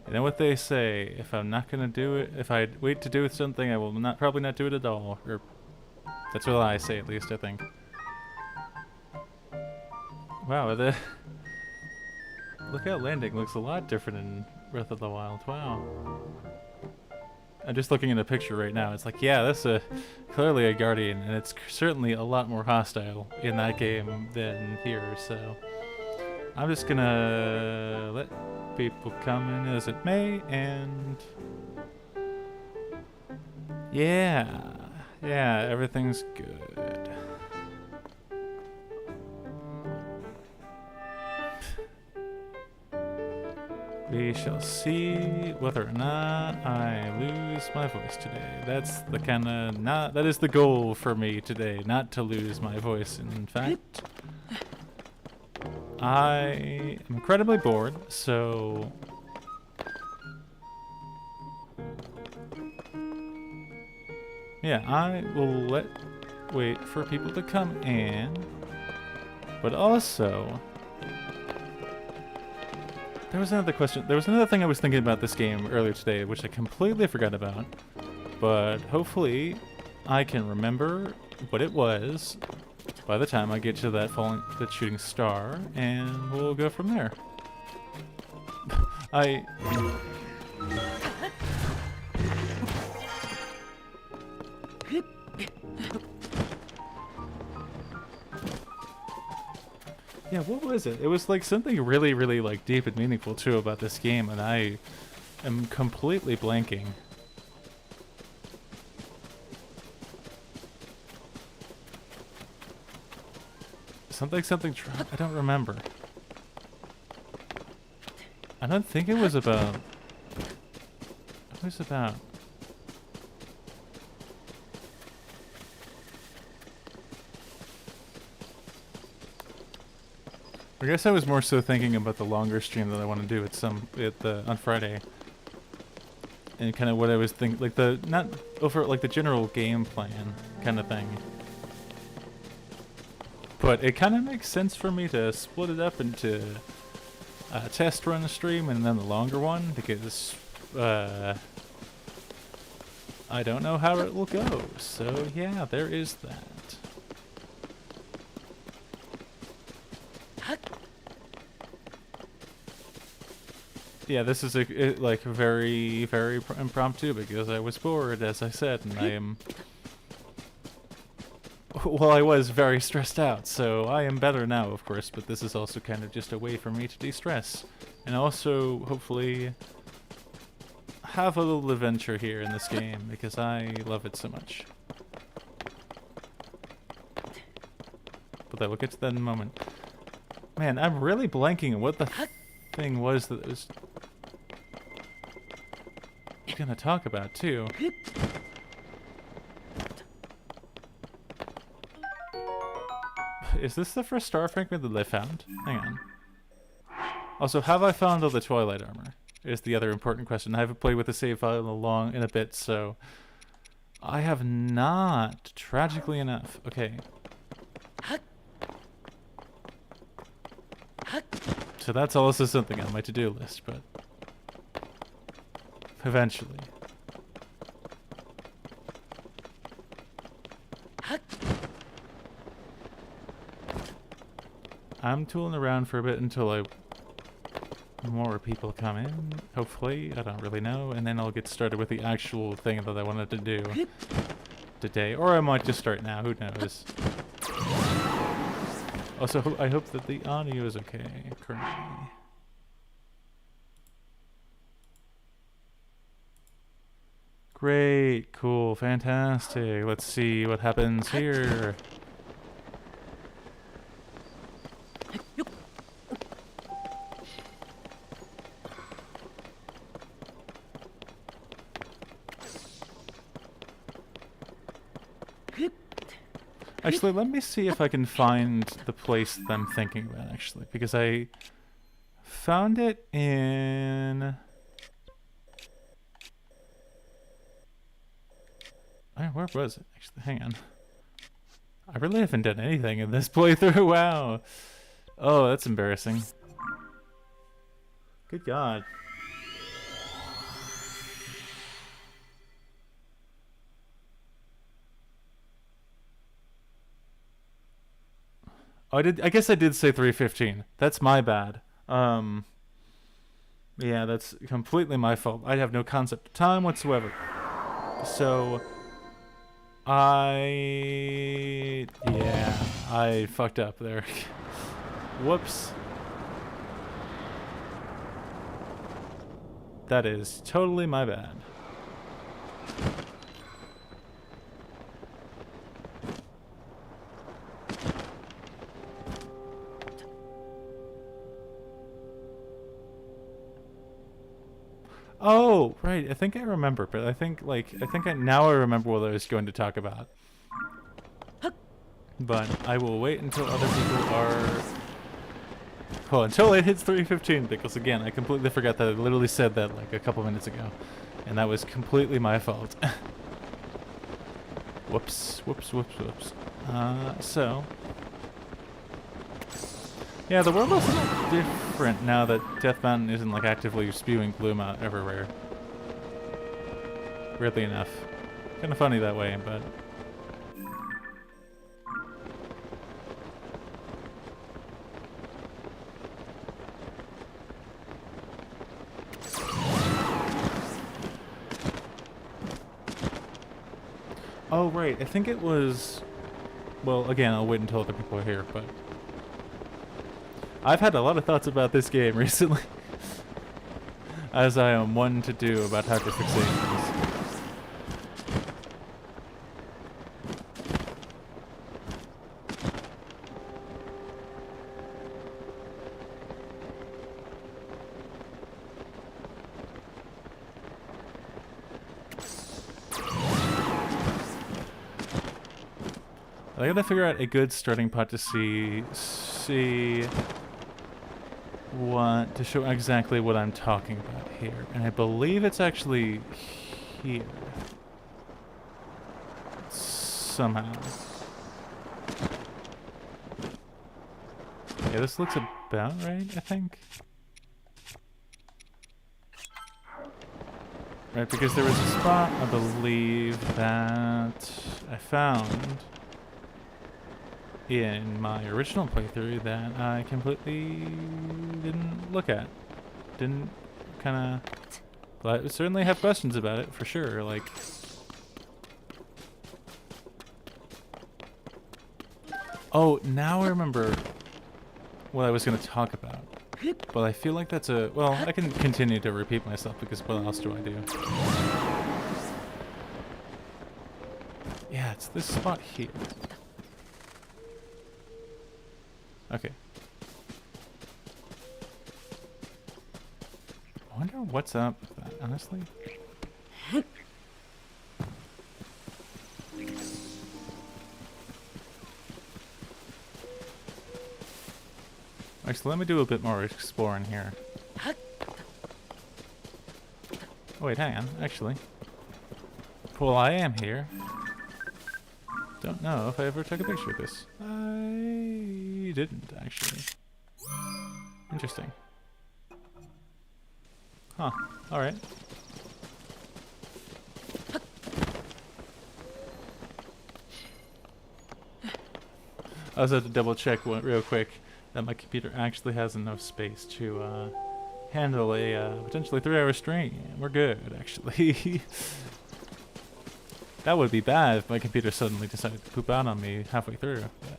You know what they say, if I'm not gonna do it, if I wait to do something, I will probably not do it at all. Or, that's what I say, at least, I think. Wow, lookout landing looks a lot different in Breath of the Wild. Wow. I'm just looking at a picture right now. It's like, yeah, that's clearly a guardian, and it's certainly a lot more hostile in that game than here. So I'm just gonna let people come in as it may, and yeah, everything's good. We shall see whether or not I lose my voice today. That's the that is the goal for me today, not to lose my voice. In fact, I am incredibly bored, so yeah, I will wait for people to come in, but also there was another question. There was another thing I was thinking about this game earlier today, which I completely forgot about. But hopefully, I can remember what it was by the time I get to that shooting star, and we'll go from there. Yeah, what was it? It was like something really, really like deep and meaningful too about this game, and I am completely blanking. Something. I don't remember. I don't think it was about. It was about. I guess I was more so thinking about the longer stream that I want to do on Friday, and kind of what I was thinking, like the general game plan kind of thing. But it kind of makes sense for me to split it up into a test run stream and then the longer one, because I don't know how it will go. So yeah, there is that. Yeah, this is like very, very impromptu because I was bored, as I said, and I am. Well, I was very stressed out, so I am better now, of course. But this is also kind of just a way for me to de-stress, and also hopefully have a little adventure here in this game because I love it so much. But I will get to that in a moment. Man, I'm really blanking on what the thing was that was gonna talk about too. Is this the first star fragment that I found? Hang on. Also, have I found all the Twilight armor? Is the other important question. I haven't played with the save file in a bit, so I have not, tragically enough. Okay. So that's also something on my to-do list, but eventually. I'm tooling around for a bit until more people come in, hopefully. I don't really know, and then I'll get started with the actual thing that I wanted to do today. Or I might just start now, who knows. Also, I hope that the audio is okay currently. Great, cool, fantastic. Let's see what happens here. Actually, let me see if I can find the place that I'm thinking about, actually, because I found it in... Where was it, actually? Hang on. I really haven't done anything in this playthrough, wow. Oh, that's embarrassing. Good God. Oh, I guess I did say 3:15. That's my bad. Yeah, that's completely my fault. I have no concept of time whatsoever. So, yeah, I fucked up there. Whoops. That is totally my bad. Oh, right. I think I remember, but I think now I remember what I was going to talk about. But I will wait until other people are. Oh, until it hits 3:15, because again, I completely forgot that I literally said that like a couple minutes ago, and that was completely my fault. Whoops, whoops, whoops, whoops. So. Yeah, the world looks a little different now that Death Mountain isn't like actively spewing gloom out everywhere. Weirdly enough. Kind of funny that way, but... Oh, right. I think it was... Well, again, I'll wait until other people are here, but... I've had a lot of thoughts about this game recently. As I am one to do about hyperfixations. I gotta figure out a good starting pot to see what to show exactly what I'm talking about here, and I believe it's actually here somehow. Yeah, this looks about right, I think. Right, because there was a spot, I believe, that I found in my original playthrough that I completely didn't look at. Didn't kinda... But I certainly have questions about it, for sure, like... Oh, now I remember what I was gonna talk about. But I feel like that's a... Well, I can continue to repeat myself, because what else do I do? Yeah, it's this spot here. Okay. I wonder what's up with that, honestly. Actually, let me do a bit more exploring here. Oh, wait, hang on, actually. While I am here, don't know if I ever took a picture of this. I didn't, actually. Interesting. Huh, alright. I also had to double check real quick that my computer actually has enough space to handle a potentially 3-hour stream. We're good, actually. That would be bad if my computer suddenly decided to poop out on me halfway through. But.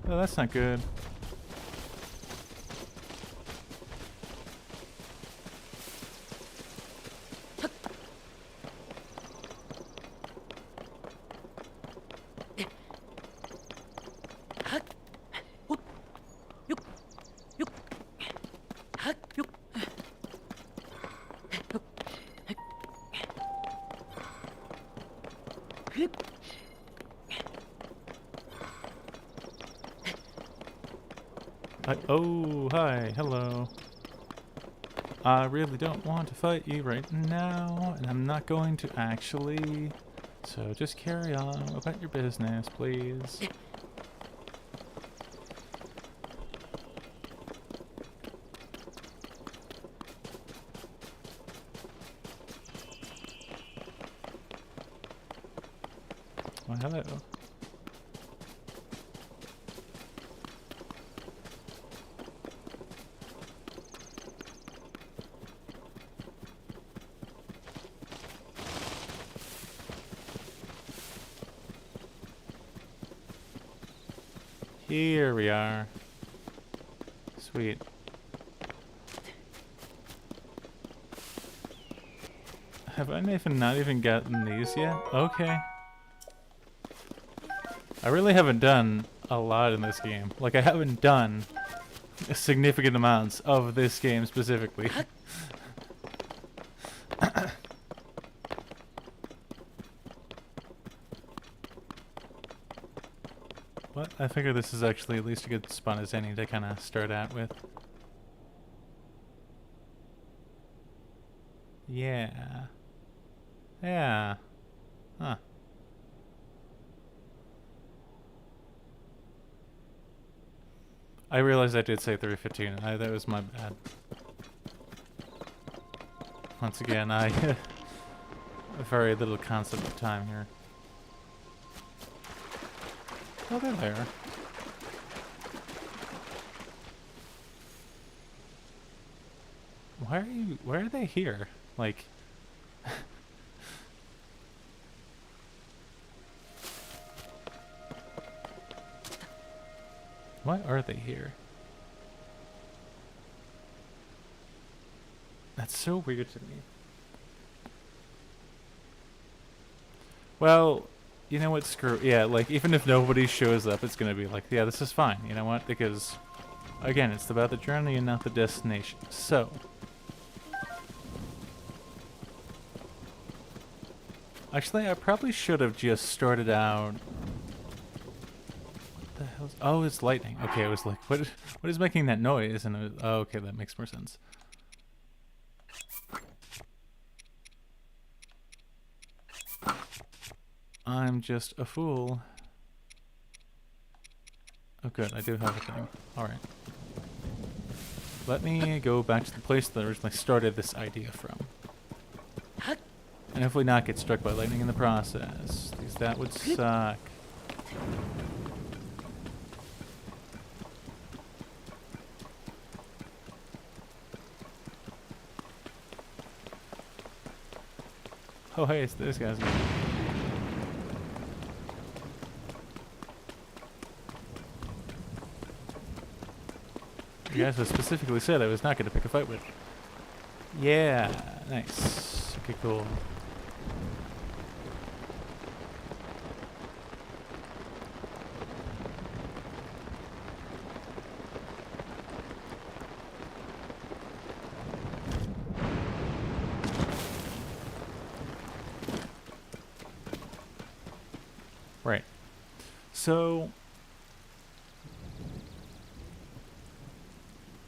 Oh, that's not good. Oh, hi, hello. I really don't want to fight you right now, and I'm not going to actually So just carry on about your business, please. Well, hello. Here we are. Sweet. Have I not even gotten these yet? Okay. I really haven't done a lot in this game. Like, I haven't done significant amounts of this game specifically. But I figure this is actually at least a good spot as any to kind of start out with. Yeah. Yeah. Huh. I realized I did say 3:15. That was my bad. Once again, I very little concept of time here. Oh, they're there. Why are they here? Like... Why are they here? That's so weird to me. Well, you know what, screw... Yeah, like, even if nobody shows up, it's gonna be like, yeah, this is fine. You know what? Because, again, it's about the journey and not the destination. So... Actually, I probably should have just started out... What the hell? Oh, it's lightning. Okay, I was like, what is making that noise? And it was, oh, okay, that makes more sense. I'm just a fool. Oh good, I do have a thing. Alright. Let me go back to the place that I originally started this idea from. And hopefully not get struck by lightning in the process, because that would suck. Oh hey, it's this guy's. You guys specifically said I was not going to pick a fight with. Yeah, nice. Okay, cool. Right. So...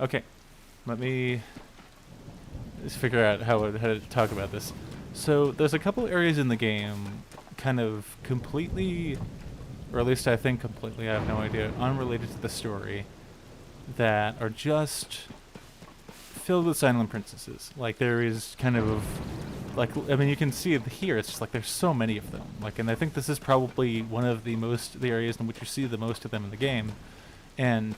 Okay, let me just figure out how to talk about this. So there's a couple areas in the game kind of completely, or at least I think completely, I have no idea, unrelated to the story, that are just filled with silent princesses. Like there is kind of, like, I mean you can see it here, it's just like there's so many of them. Like, and I think this is probably one of the areas in which you see the most of them in the game. And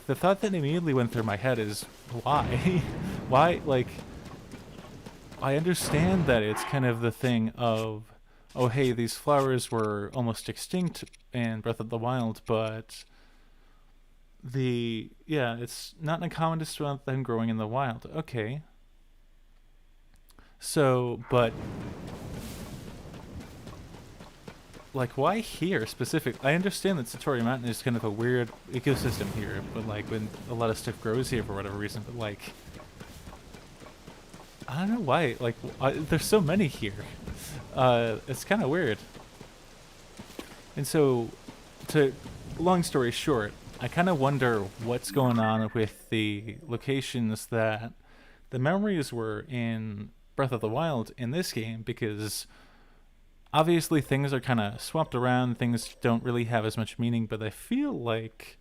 the thought that immediately went through my head is, why? Why, like, I understand that it's kind of the thing of, oh hey, these flowers were almost extinct in Breath of the Wild, but it's not uncommon to see them growing in the wild. Okay. So, but... like, why here specifically? I understand that Satori Mountain is kind of a weird ecosystem here, but like when a lot of stuff grows here for whatever reason, but like, I don't know why, like, there's so many here. It's kind of weird. And so, long story short, I kind of wonder what's going on with the locations that the memories were in Breath of the Wild in this game, because obviously things are kind of swapped around, things don't really have as much meaning, but I feel like,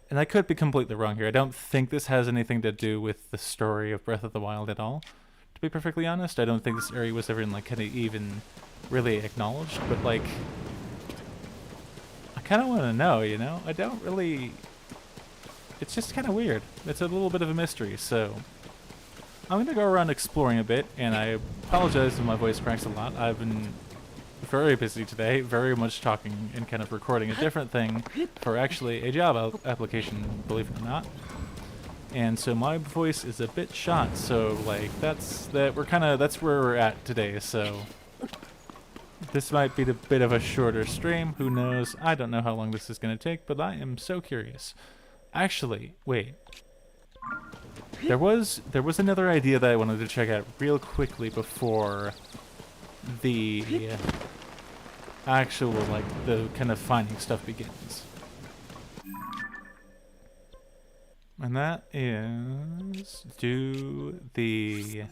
and I could be completely wrong here, I don't think this has anything to do with the story of Breath of the Wild at all, to be perfectly honest. I don't think this area was ever like kind of even really acknowledged, but like, I kind of want to know, you know? I don't really, it's just kind of weird. It's a little bit of a mystery, so I'm going to go around exploring a bit, and I apologize if my voice cracks a lot. I've been very busy today, very much talking and kind of recording a different thing for actually a job application, believe it or not. And so my voice is a bit shot, so like that's where we're at today, so this might be a bit of a shorter stream, who knows? I don't know how long this is going to take, but I am so curious. Actually, wait. There was another idea that I wanted to check out real quickly before the actual, like, the kind of finding stuff begins. And that is, do the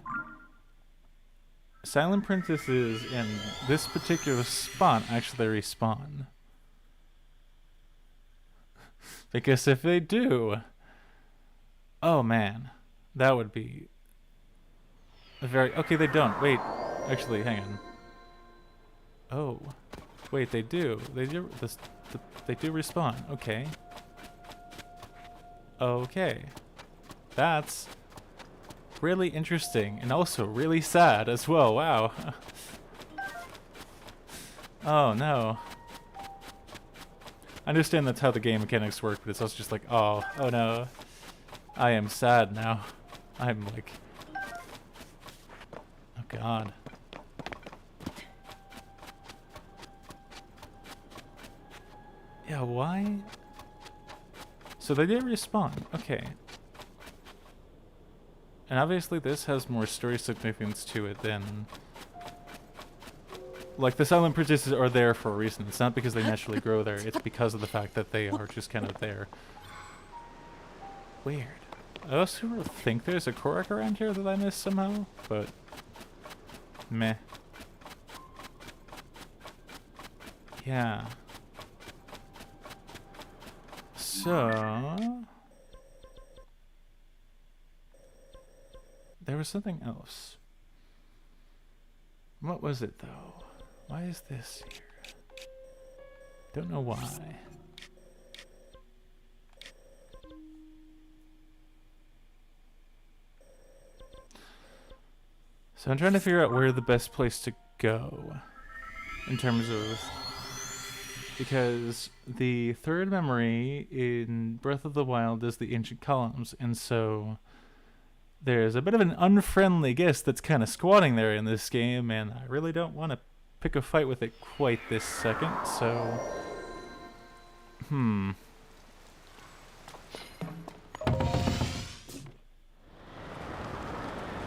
silent princesses in this particular spot actually respawn? Because if they do, oh man, that would be a very... Okay, they don't. Wait, actually, hang on. Oh, wait, they do. They do. They do respawn. Okay. Okay. That's really interesting and also really sad as well. Wow. Oh no. I understand that's how the game mechanics work, but it's also just like, oh no. I am sad now. I'm like, oh god. Yeah, why? So they did respawn. Okay. And obviously this has more story significance to it than... Like, the silent princesses are there for a reason. It's not because they naturally grow there. It's because of the fact that they are just kind of there. Weird. I also think there's a Korok around here that I missed somehow, but... Meh. Yeah. So... There was something else. What was it, though? Why is this here? Don't know why. So I'm trying to figure out where the best place to go in terms of... Because the third memory in Breath of the Wild is the ancient columns, and so there's a bit of an unfriendly guest that's kind of squatting there in this game, and I really don't want to pick a fight with it quite this second, so...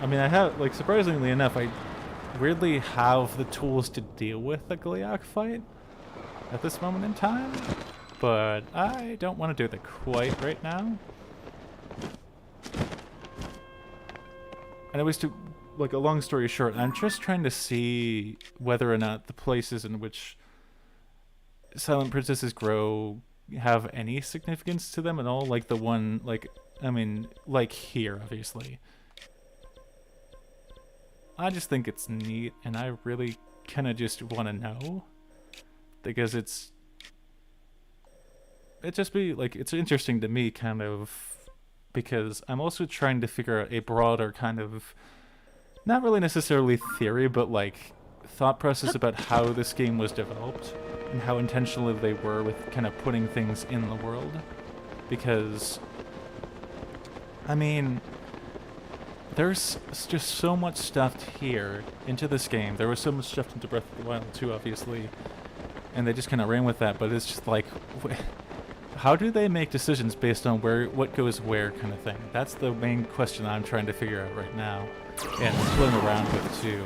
I mean, I have, like, surprisingly enough, I weirdly have the tools to deal with the Gleeok fight at this moment in time, but I don't want to do that quite right now. And it was to, like, a long story short, I'm just trying to see whether or not the places in which silent princesses grow have any significance to them at all. Like the one, like, I mean, like here, obviously. I just think it's neat, and I really kind of just want to know. Because it's just be, like, it's interesting to me, kind of, because I'm also trying to figure out a broader kind of, not really necessarily theory, but, like, thought process about how this game was developed, and how intentional they were with kind of putting things in the world. Because, I mean, there's just so much stuffed here into this game. There was so much stuffed into Breath of the Wild too, obviously. And they just kind of ran with that, but it's just like, how do they make decisions based on what goes where kind of thing? That's the main question I'm trying to figure out right now, and playing around with too.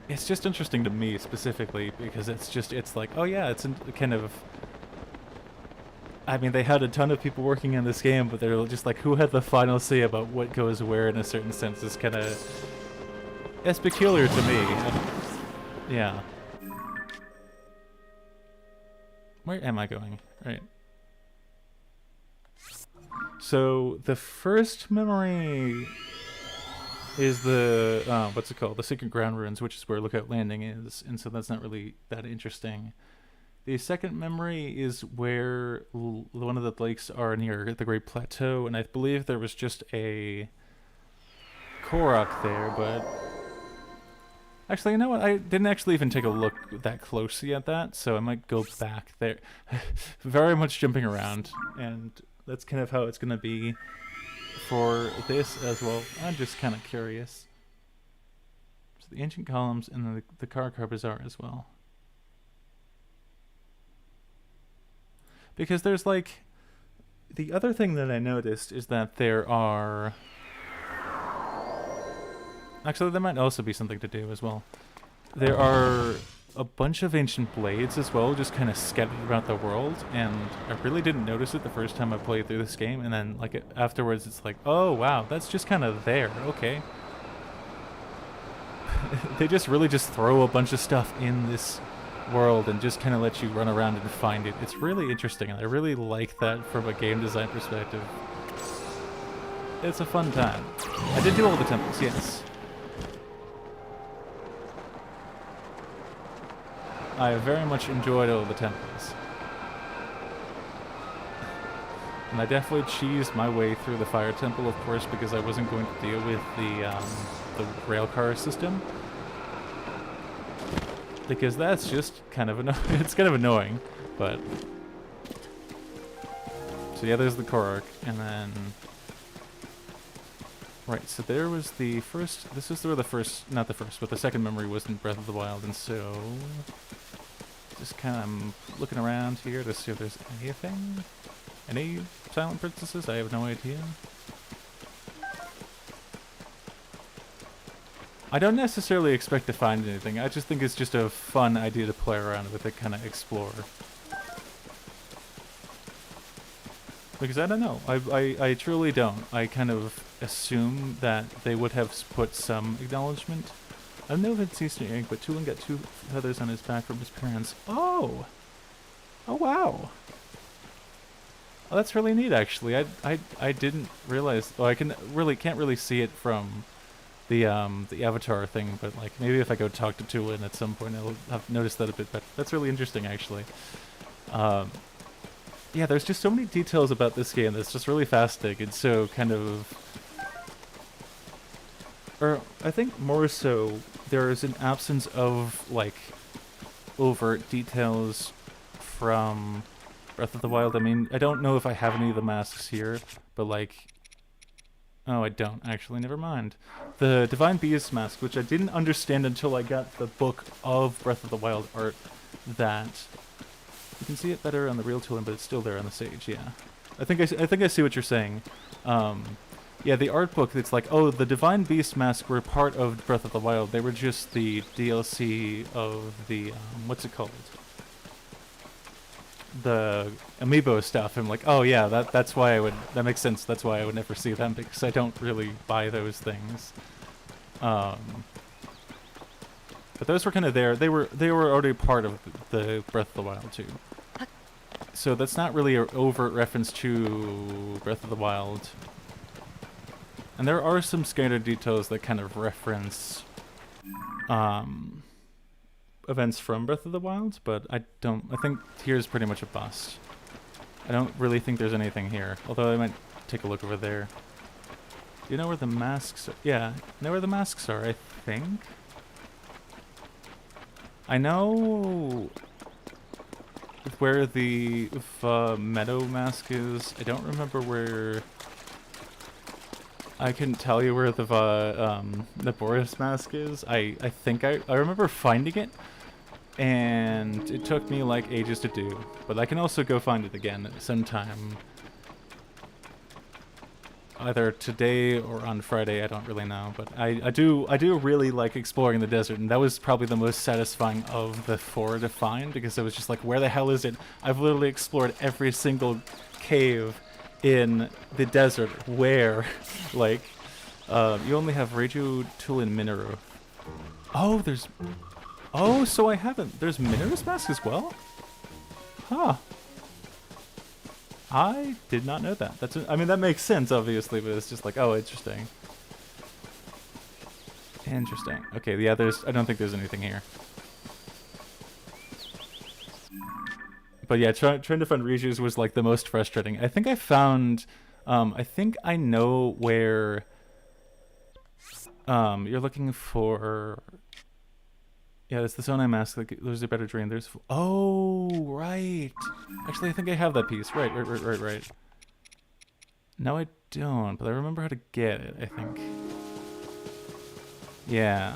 It's just interesting to me specifically, because it's like, oh yeah, it's kind of... I mean, they had a ton of people working on this game, but they're just like, who had the final say about what goes where in a certain sense is kind of... It's peculiar to me. Yeah. Where am I going? Right. So, the first memory is the, what's it called? The Secret Ground Ruins, which is where Lookout Landing is, and so that's not really that interesting. The second memory is where one of the lakes are near the Great Plateau, and I believe there was just a Korok there, but... Actually, you know what? I didn't actually even take a look that closely at that, so I might go back there. Very much jumping around, and that's kind of how it's going to be for this as well. I'm just kind of curious. So the ancient columns and the Karakar Bazaar as well. Because there's like... The other thing that I noticed is that there are... Actually, there might also be something to do as well. There are a bunch of ancient blades as well, just kind of scattered about the world, and I really didn't notice it the first time I played through this game, and then like afterwards it's like, oh wow, that's just kind of there, okay. They just really just throw a bunch of stuff in this world and just kind of let you run around and find it. It's really interesting, and I really like that from a game design perspective. It's a fun time. I did do all the temples, yes. I very much enjoyed all the temples. And I definitely cheesed my way through the fire temple, of course, because I wasn't going to deal with the railcar system. Because that's just kind of annoying. It's kind of annoying, but... So yeah, there's the Korok, and then... Right, so there was the first... This is where the first... Not the first, but the second memory was in Breath of the Wild, and so... Just kind of looking around here to see if there's anything. Any silent princesses? I have no idea. I don't necessarily expect to find anything. I just think it's just a fun idea to play around with it, kind of explore. Because I don't know. I truly don't. I kind of assume that they would have put some acknowledgement. I don't know if it's Easter egg, but Tulin got 2 feathers on his back from his parents. Oh! Oh wow! Oh, that's really neat, actually. I didn't realize. Well, I can't really see it from the avatar thing, but like maybe if I go talk to Tulin at some point, I'll have noticed that a bit better. That's really interesting, actually. Yeah, there's just so many details about this game that's just really fascinating. It's so kind of... Or, I think more so, there is an absence of, like, overt details from Breath of the Wild. I mean, I don't know if I have any of the masks here, but, like... Oh, I don't, actually, never mind. The Divine Beast mask, which I didn't understand until I got the book of Breath of the Wild art, that... You can see it better on the real Tulin, but it's still there on the stage, yeah. I think I see what you're saying. Yeah, the art book, it's like, oh, the Divine Beast masks were part of Breath of the Wild. They were just the DLC of the, what's it called? The amiibo stuff. I'm like, oh yeah, that's why that makes sense. That's why I would never see them, because I don't really buy those things. But those were kind of there. They were already part of the Breath of the Wild too. So that's not really an overt reference to Breath of the Wild. And there are some scattered details that kind of reference events from Breath of the Wild, but I think here's pretty much a bust. I don't really think there's anything here, although I might take a look over there. Do you know where the masks are? Yeah, I know where the masks are, I think. I know where the Meadow mask is. I don't remember where... I couldn't tell you where the Boris mask is. I think I remember finding it, and it took me like ages to do. But I can also go find it again sometime. either today or on Friday. I don't really know, but I do really like exploring the desert, and that was probably the most satisfying of the 4 to find, because it was just like, where the hell is it? I've literally explored every single cave in the desert. Where? Like, you only have radio tool and mineral. Oh, there's. Oh, so I haven't. There's Minerus Mask as well? Huh. I did not know that. I mean, that makes sense, obviously, but it's just like, oh, interesting. Interesting. Okay, yeah, I don't think there's anything here. But yeah, trying to find Regius was like the most frustrating. I think I found, I think I know where, you're looking for. Yeah, that's the zone I masked. Like, there's a better drain. There's. Oh, right. Actually, I think I have that piece. Right. No, I don't, but I remember how to get it, I think. Yeah.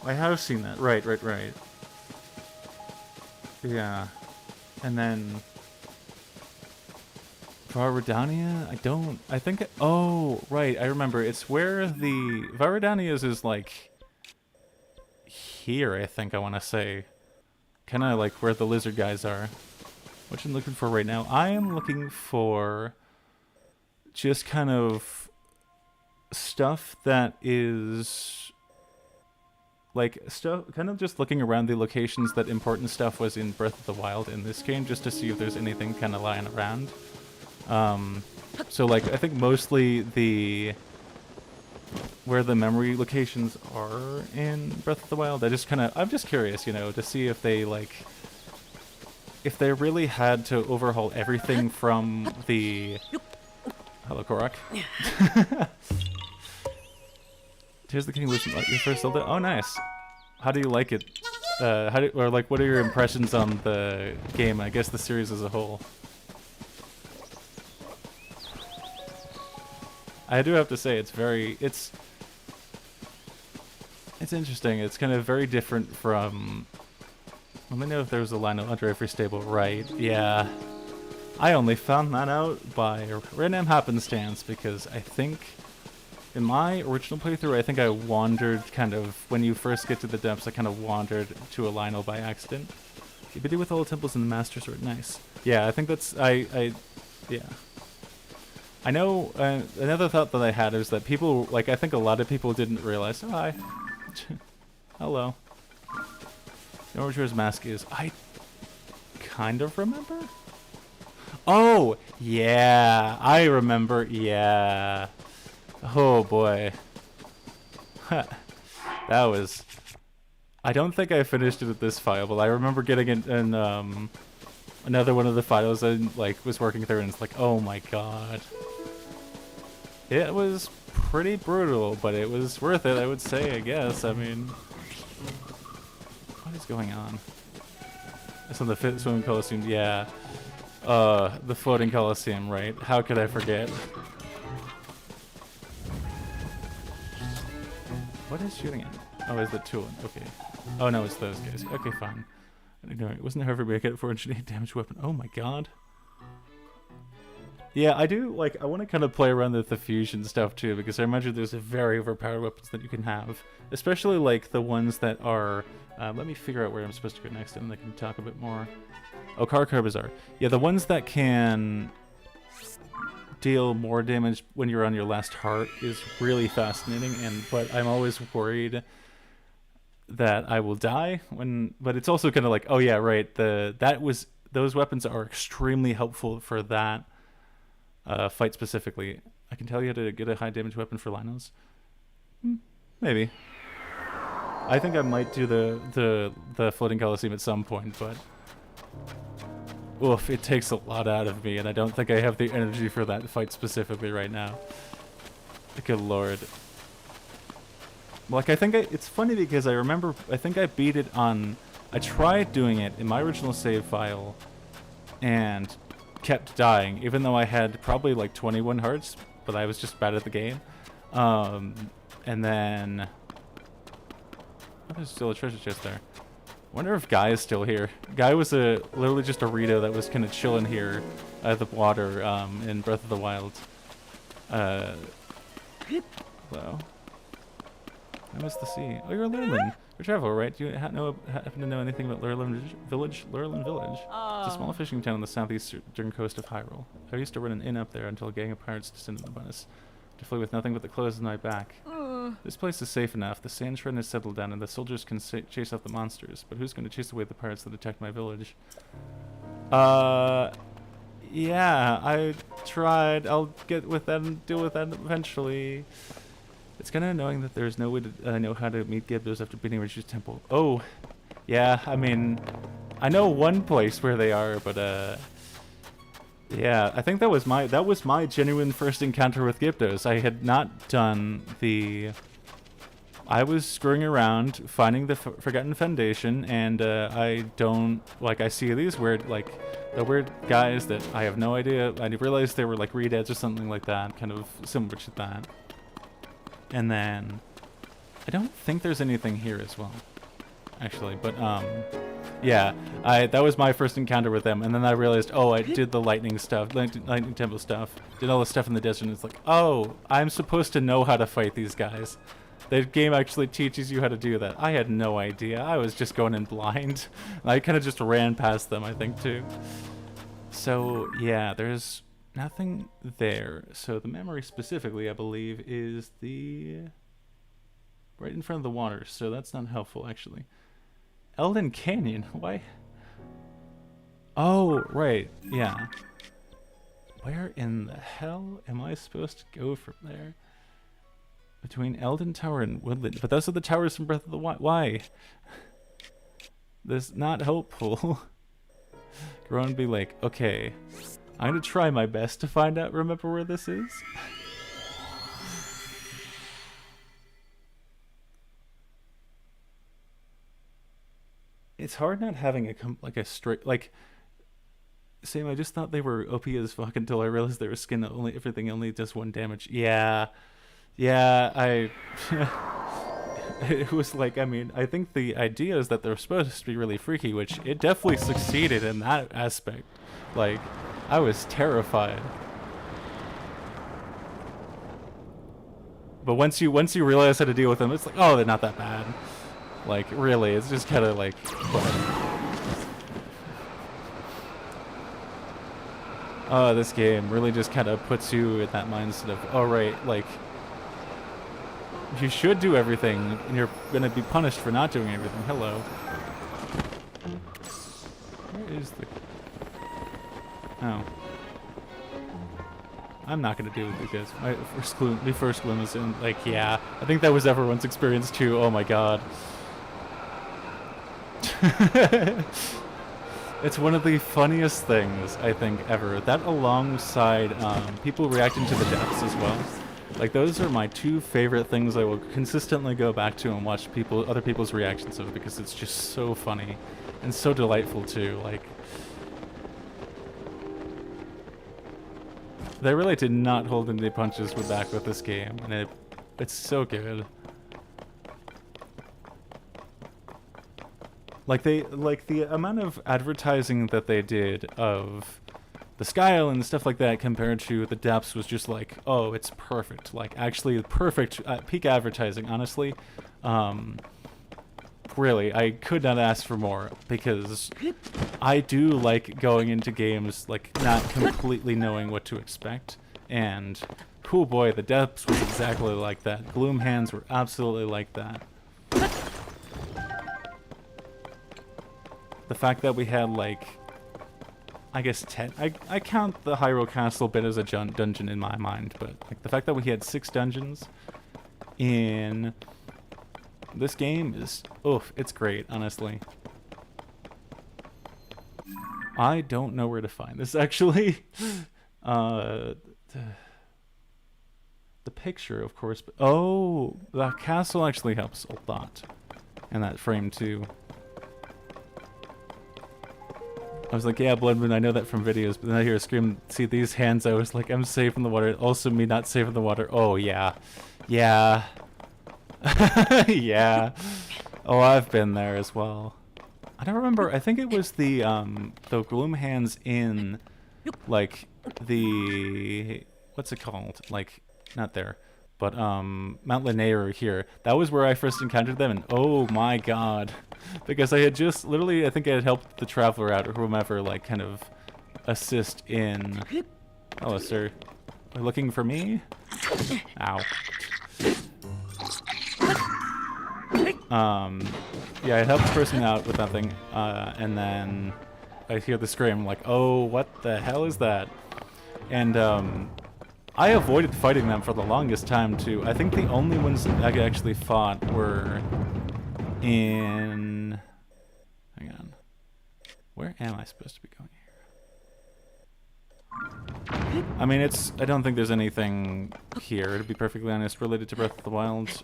I have seen that. Right. Yeah. And then. Varadania? I think. Oh, right. I remember. It's where the. Varadania's is like. Here, I think I want to say. Kind of like where the lizard guys are. What I'm looking for right now. I am looking for just kind of stuff that is like stuff, kind of just looking around the locations that important stuff was in Breath of the Wild in this game, just to see if there's anything kind of lying around. So like I think mostly where the memory locations are in Breath of the Wild. I'm just curious, you know, to see if they really had to overhaul everything from the. Hello, Korok. Here's the King Lucian. Your first Zelda. Oh, nice. How do you like it? What are your impressions on the game? I guess the series as a whole. I do have to say it's interesting. It's kind of very different from. Let me know if there was a line under every stable. Right? Yeah. I only found that out by random happenstance because I think in my original playthrough, I think I wandered kind of when you first get to the depths. I kind of wandered to a Lionel by accident. You busy with all the temples and the Master Sword. Nice. Yeah, I think that's yeah. I know another thought that I had is that people, like, I think a lot of people didn't realize. Oh, hi. Hello. You know what yours mask is? I kind of remember. Oh, yeah. I remember. Yeah. Oh, boy. That was. I don't think I finished it at this file, but I remember getting it in another one of the files I was working through, and it's like, oh my god. It was pretty brutal, but it was worth it, I would say, I guess. I mean, what is going on? It's on the swimming coliseum, yeah. The floating coliseum, right? How could I forget? What is shooting at? Oh, is the tool? Okay. Oh no, it's those guys. Okay, fine. It wasn't there everybody get 408 damage weapon? Oh my god. Yeah, I do, like, I want to kind of play around with the fusion stuff too, because I imagine there's a very overpowered weapons that you can have. Especially, like, the ones that are, let me figure out where I'm supposed to go next, and I can talk a bit more. Oh, Car Bazaar. Yeah, the ones that can deal more damage when you're on your last heart is really fascinating, but I'm always worried that I will die but it's also kind of like, oh yeah, right, those weapons are extremely helpful for that fight specifically. I can tell you how to get a high damage weapon for Lynels. Maybe. I think I might do the floating coliseum at some point, but oof, it takes a lot out of me, and I don't think I have the energy for that fight specifically right now. Good lord. Like, I think it's funny because I remember, I think I beat it on, I tried doing it in my original save file and kept dying, even though I had probably like 21 hearts, but I was just bad at the game. And then, oh, there's still a treasure chest there. Wonder if Guy is still here. Guy was literally just a Rito that was kind of chilling here at the water in Breath of the Wild. Hello. I miss the sea. Oh, you're Lurlin. You're a traveler, right? Do you happen to know anything about Lurlin Village? Lurlin Village. It's a small fishing town on the southeastern coast of Hyrule. I used to run an inn up there until a gang of pirates descended upon us, to flee with nothing but the clothes on my back. This place is safe enough. The sand shred has settled down, and the soldiers can chase off the monsters. But who's going to chase away the pirates that attacked my village? Yeah, I tried. I'll get with that and deal with that eventually. It's kind of annoying that there's no way to know how to meet Gyptos after beating Rishu's temple. Oh, yeah, I mean, I know one place where they are, but yeah, I think that was my genuine first encounter with Gyptos. I had not done the... I was screwing around, finding the Forgotten Foundation, and I see these weird, the weird guys that I have no idea. I realized they were like redeads or something like that, kind of similar to that. And then, I don't think there's anything here as well, actually, but yeah, that was my first encounter with them, and then I realized, oh, I did the lightning stuff, lightning temple stuff, did all the stuff in the desert, and it's like, oh, I'm supposed to know how to fight these guys. The game actually teaches you how to do that. I had no idea. I was just going in blind. I kind of just ran past them, I think, too. So, yeah, there's nothing there. So the memory specifically, I believe, is right in front of the water. So that's not helpful, actually. Elden Canyon? Why? Oh, right. Yeah. Where in the hell am I supposed to go from there? Between Elden Tower and Woodland. But those are the towers from Breath of the Wild. Why? This is not helpful. Grow and be like, okay, I'm gonna try my best to remember where this is. It's hard not having a straight, same, I just thought they were OP as fuck until I realized they were skin that everything only does 1 damage. Yeah. Yeah, it was like, I mean, I think the idea is that they're supposed to be really freaky, which it definitely succeeded in that aspect. Like, I was terrified. But once you realize how to deal with them, it's like, oh, they're not that bad. Like, really, it's just kind of like... Oh, this game really just kind of puts you in that mindset of, oh, right, like... You should do everything, and you're gonna be punished for not doing everything. Hello. Where is the... Oh. I'm not gonna deal with you guys. My first gloom is in, like, yeah. I think that was everyone's experience too. Oh my god. It's one of the funniest things, I think, ever. That alongside people reacting to the deaths as well. Like, those are my 2 favorite things I will consistently go back to and watch other people's reactions of, because it's just so funny and so delightful too. Like, they really did not hold any punches with this game, and it's so good. Like the amount of advertising that they did of the Sky Island and stuff like that compared to the depths was just like, oh, it's perfect. Like, actually perfect peak advertising, honestly. Really, I could not ask for more, because I do like going into games, like, not completely knowing what to expect. And, cool boy, the depths was exactly like that. Gloom Hands were absolutely like that. The fact that we had, like, I guess 10. I count the Hyrule Castle bit as a dungeon in my mind, but like the fact that we had 6 dungeons in this game is, oof, it's great, honestly. I don't know where to find this, actually. The picture, of course, but oh, the castle actually helps a lot, and that frame too. I was like, yeah, Blood Moon, I know that from videos, but then I hear a scream, see these hands, I was like, I'm safe in the water. Also me not safe in the water. Oh, yeah. Yeah. Yeah. Oh, I've been there as well. I don't remember, I think it was the Gloom Hands in, like, the... What's it called? Like, not there, but Mount Linnea here. That was where I first encountered them, and oh my god, because I had just literally, I think I had helped the traveler out or whomever, like kind of assist in. Hello, sir. Are you looking for me? Ow. Yeah, I helped the person out with nothing, and then I hear the scream. I'm like, oh, what the hell is that? And I avoided fighting them for the longest time too. I think the only ones I actually fought were in. Hang on. Where am I supposed to be going here? I mean, I don't think there's anything here, to be perfectly honest, related to Breath of the Wild.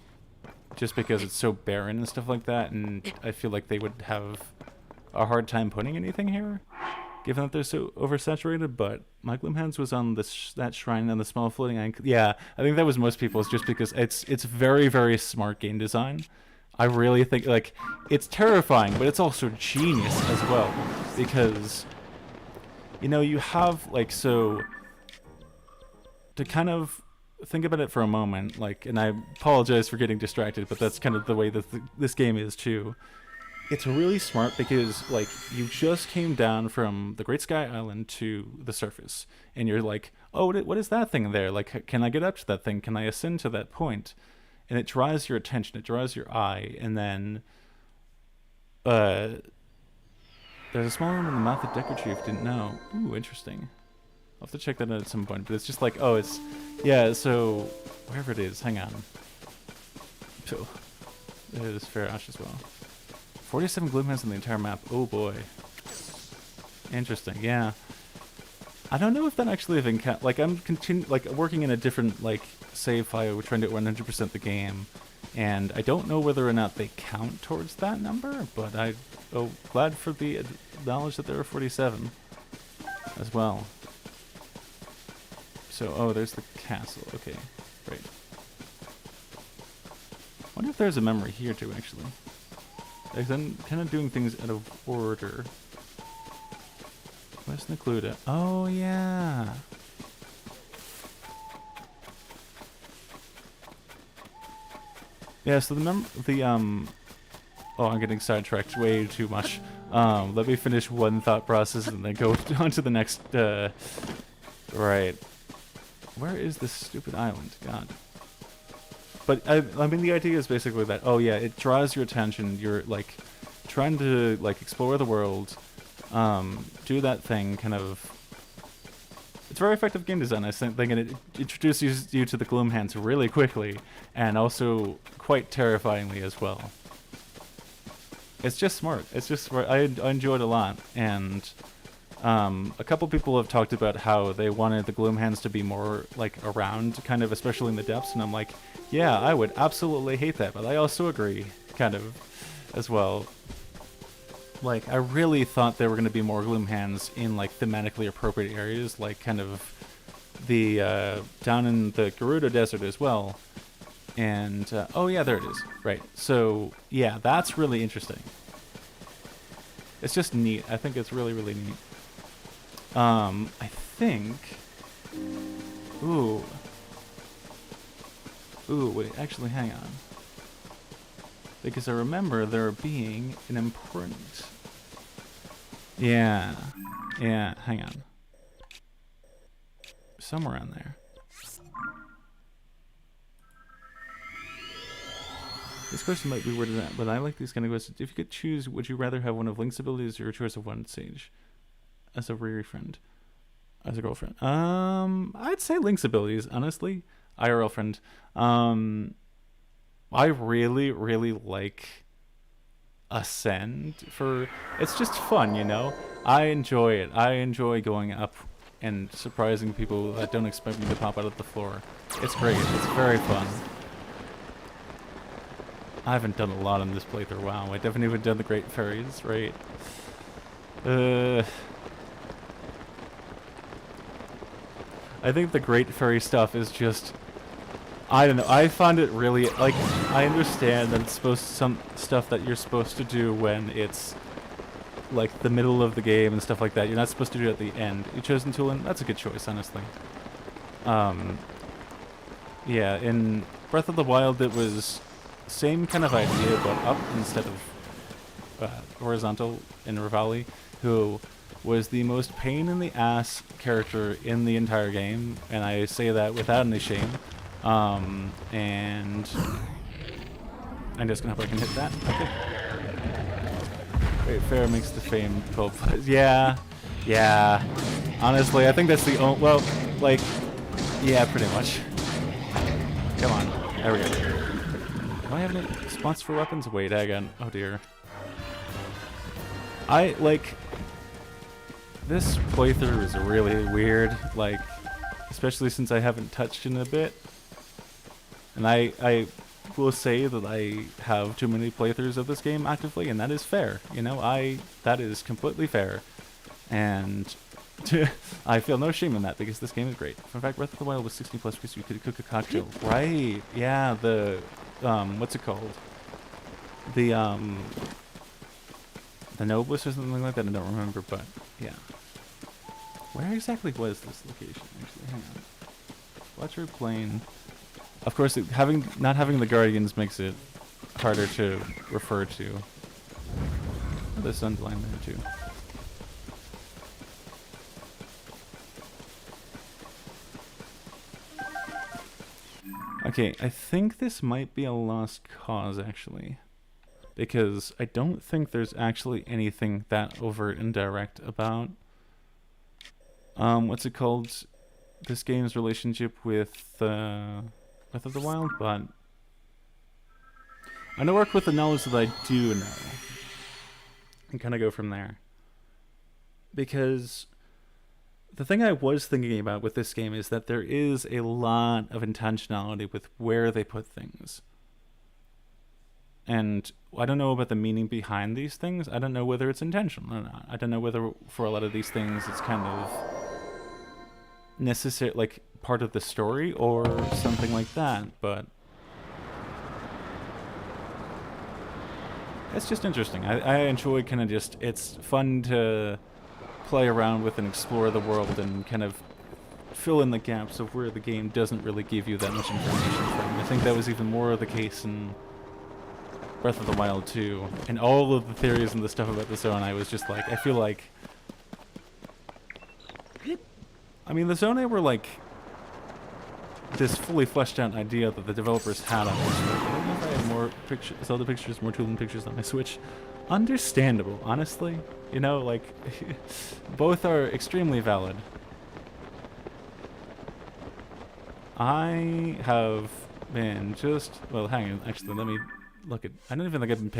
Just because it's so barren and stuff like that, and I feel like they would have a hard time putting anything here, given that they're so oversaturated. But my Gloomhands was on that shrine and the small floating island. Yeah, I think that was most people's, just because it's very, very smart game design. I really think, like, it's terrifying, but it's also genius as well, because, you know, you have, like, so, to kind of think about it for a moment, like, and I apologize for getting distracted, but that's kind of the way that this game is too. It's really smart because, like, you just came down from the Great Sky Island to the surface, and you're like, oh, what is that thing there? Like, can I get up to that thing? Can I ascend to that point? And it draws your attention, it draws your eye, and then there's a small room in the mouth of Decker Chief, didn't know. Ooh, interesting. I'll have to check that out at some point, but it's just like, oh, it's, yeah, so, wherever it is, hang on. So, there's Fair Ash as well. 47 Gloomhands on the entire map, oh boy. Interesting, yeah. I don't know if that actually even count, like, I'm working in a different, like, save file, we're trying to 100% the game, and I don't know whether or not they count towards that number, but glad for the knowledge that there are 47 as well. So, oh, there's the castle. Okay, great. I wonder if there's a memory here too, actually. Like, I'm kind of doing things out of order. Where's Necluda? Oh, yeah. Yeah, so oh, I'm getting sidetracked way too much. Let me finish one thought process and then go on to the next, right. Where is this stupid island? God. But, I mean, the idea is basically that, oh yeah, it draws your attention, you're, like, trying to, like, explore the world, do that thing, kind of. It's very effective game design, I think, and it introduces you to the Gloomhands really quickly, and also quite terrifyingly as well. It's just smart. It's just smart. I enjoyed it a lot, and a couple people have talked about how they wanted the Gloomhands to be more, like, around, kind of, especially in the depths, and I'm like, yeah, I would absolutely hate that, but I also agree, kind of, as well. Like, I really thought there were going to be more Gloomhands in, like, thematically appropriate areas, like, kind of the, down in the Gerudo Desert as well. And, oh yeah, there it is. Right. So, yeah, that's really interesting. It's just neat. I think it's really, really neat. I think... Ooh. Ooh, wait, actually, hang on. Because I remember there being an important... Yeah. Yeah, hang on. Somewhere on there. This question might be worded out, but I like these kind of questions. If you could choose, would you rather have one of Link's abilities or your choice of one sage? As a Riri friend. As a girlfriend. I'd say Link's abilities, honestly. IRL friend. I really, really like Ascend for... It's just fun, you know? I enjoy it. I enjoy going up and surprising people that don't expect me to pop out of the floor. It's great. It's very fun. I haven't done a lot on this playthrough. Wow, I definitely haven't done the Great Fairies, right? I think the Great Fairy stuff is just... I don't know, I find it really, like, I understand that it's supposed to, some stuff that you're supposed to do when it's, like, the middle of the game and stuff like that. You're not supposed to do it at the end. You chose Tulin, that's a good choice, honestly. Yeah, in Breath of the Wild, it was same kind of idea, but up instead of horizontal in Rivali, who was the most pain in the ass character in the entire game, and I say that without any shame. And I'm just gonna hope I can hit that. Okay. Wait, fair makes the fame 12 plays. Yeah, yeah. Honestly, I think that's the only. Well, like, yeah, pretty much. Come on. There we go. Do I have any spots for weapons? Wait, I got. Oh dear. I like. This playthrough is really weird. Like, especially since I haven't touched in a bit. And I will say that I have too many playthroughs of this game actively, and that is fair. You know, that is completely fair. And I feel no shame in that because this game is great. In fact, Breath of the Wild was 60 plus because you could cook a cocktail. Right. Yeah, the what's it called? The Noblest or something like that, I don't remember, but yeah. Where exactly was this location actually? Hang on. Fletcher Plain. Of course, not having the Guardians makes it harder to refer to. Oh, the sun's lying there too. Okay, I think this might be a lost cause actually, because I don't think there's actually anything that overt and direct about what's it called? This game's relationship with Breath of the Wild, but I'm gonna work with the knowledge that I do know and kind of go from there. Because the thing I was thinking about with this game is that there is a lot of intentionality with where they put things. And I don't know about the meaning behind these things. I don't know whether it's intentional or not. I don't know whether for a lot of these things it's kind of necessary, like part of the story or something like that, but it's just interesting. I enjoy kind of just, it's fun to play around with and explore the world and kind of fill in the gaps of where the game doesn't really give you that much information from. I think that was even more of the case in Breath of the Wild 2. And all of the theories and the stuff about the zone, I was just like, I feel like, I mean, the zone were like this fully fleshed out idea that the developers had on this. I don't know if I have more Zelda pictures, more Toolin pictures on my Switch. Understandable, honestly. You know, like, both are extremely valid. I have been just, well, hang on, actually, let me look at, I don't even think I've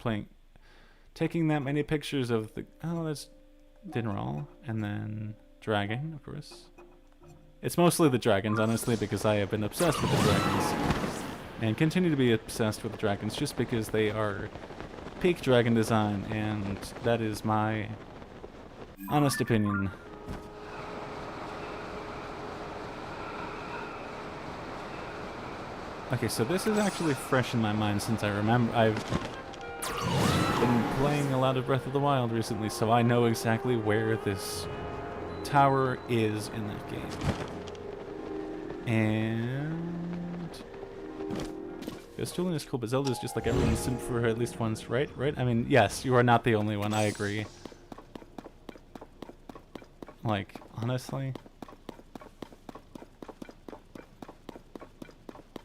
been taking that many pictures of the, oh, that's Dinral, and then Dragon, of course. It's mostly the dragons, honestly, because I have been obsessed with the dragons. And continue to be obsessed with the dragons just because they are peak dragon design, and that is my honest opinion. Okay, so this is actually fresh in my mind since I remember I've been playing a lot of Breath of the Wild recently, so I know exactly where this tower is in that game. And Ghostulian is cool, but Zelda is just like everyone's simp for her at least once, right? Right? I mean, yes, you are not the only one, I agree. Like, honestly.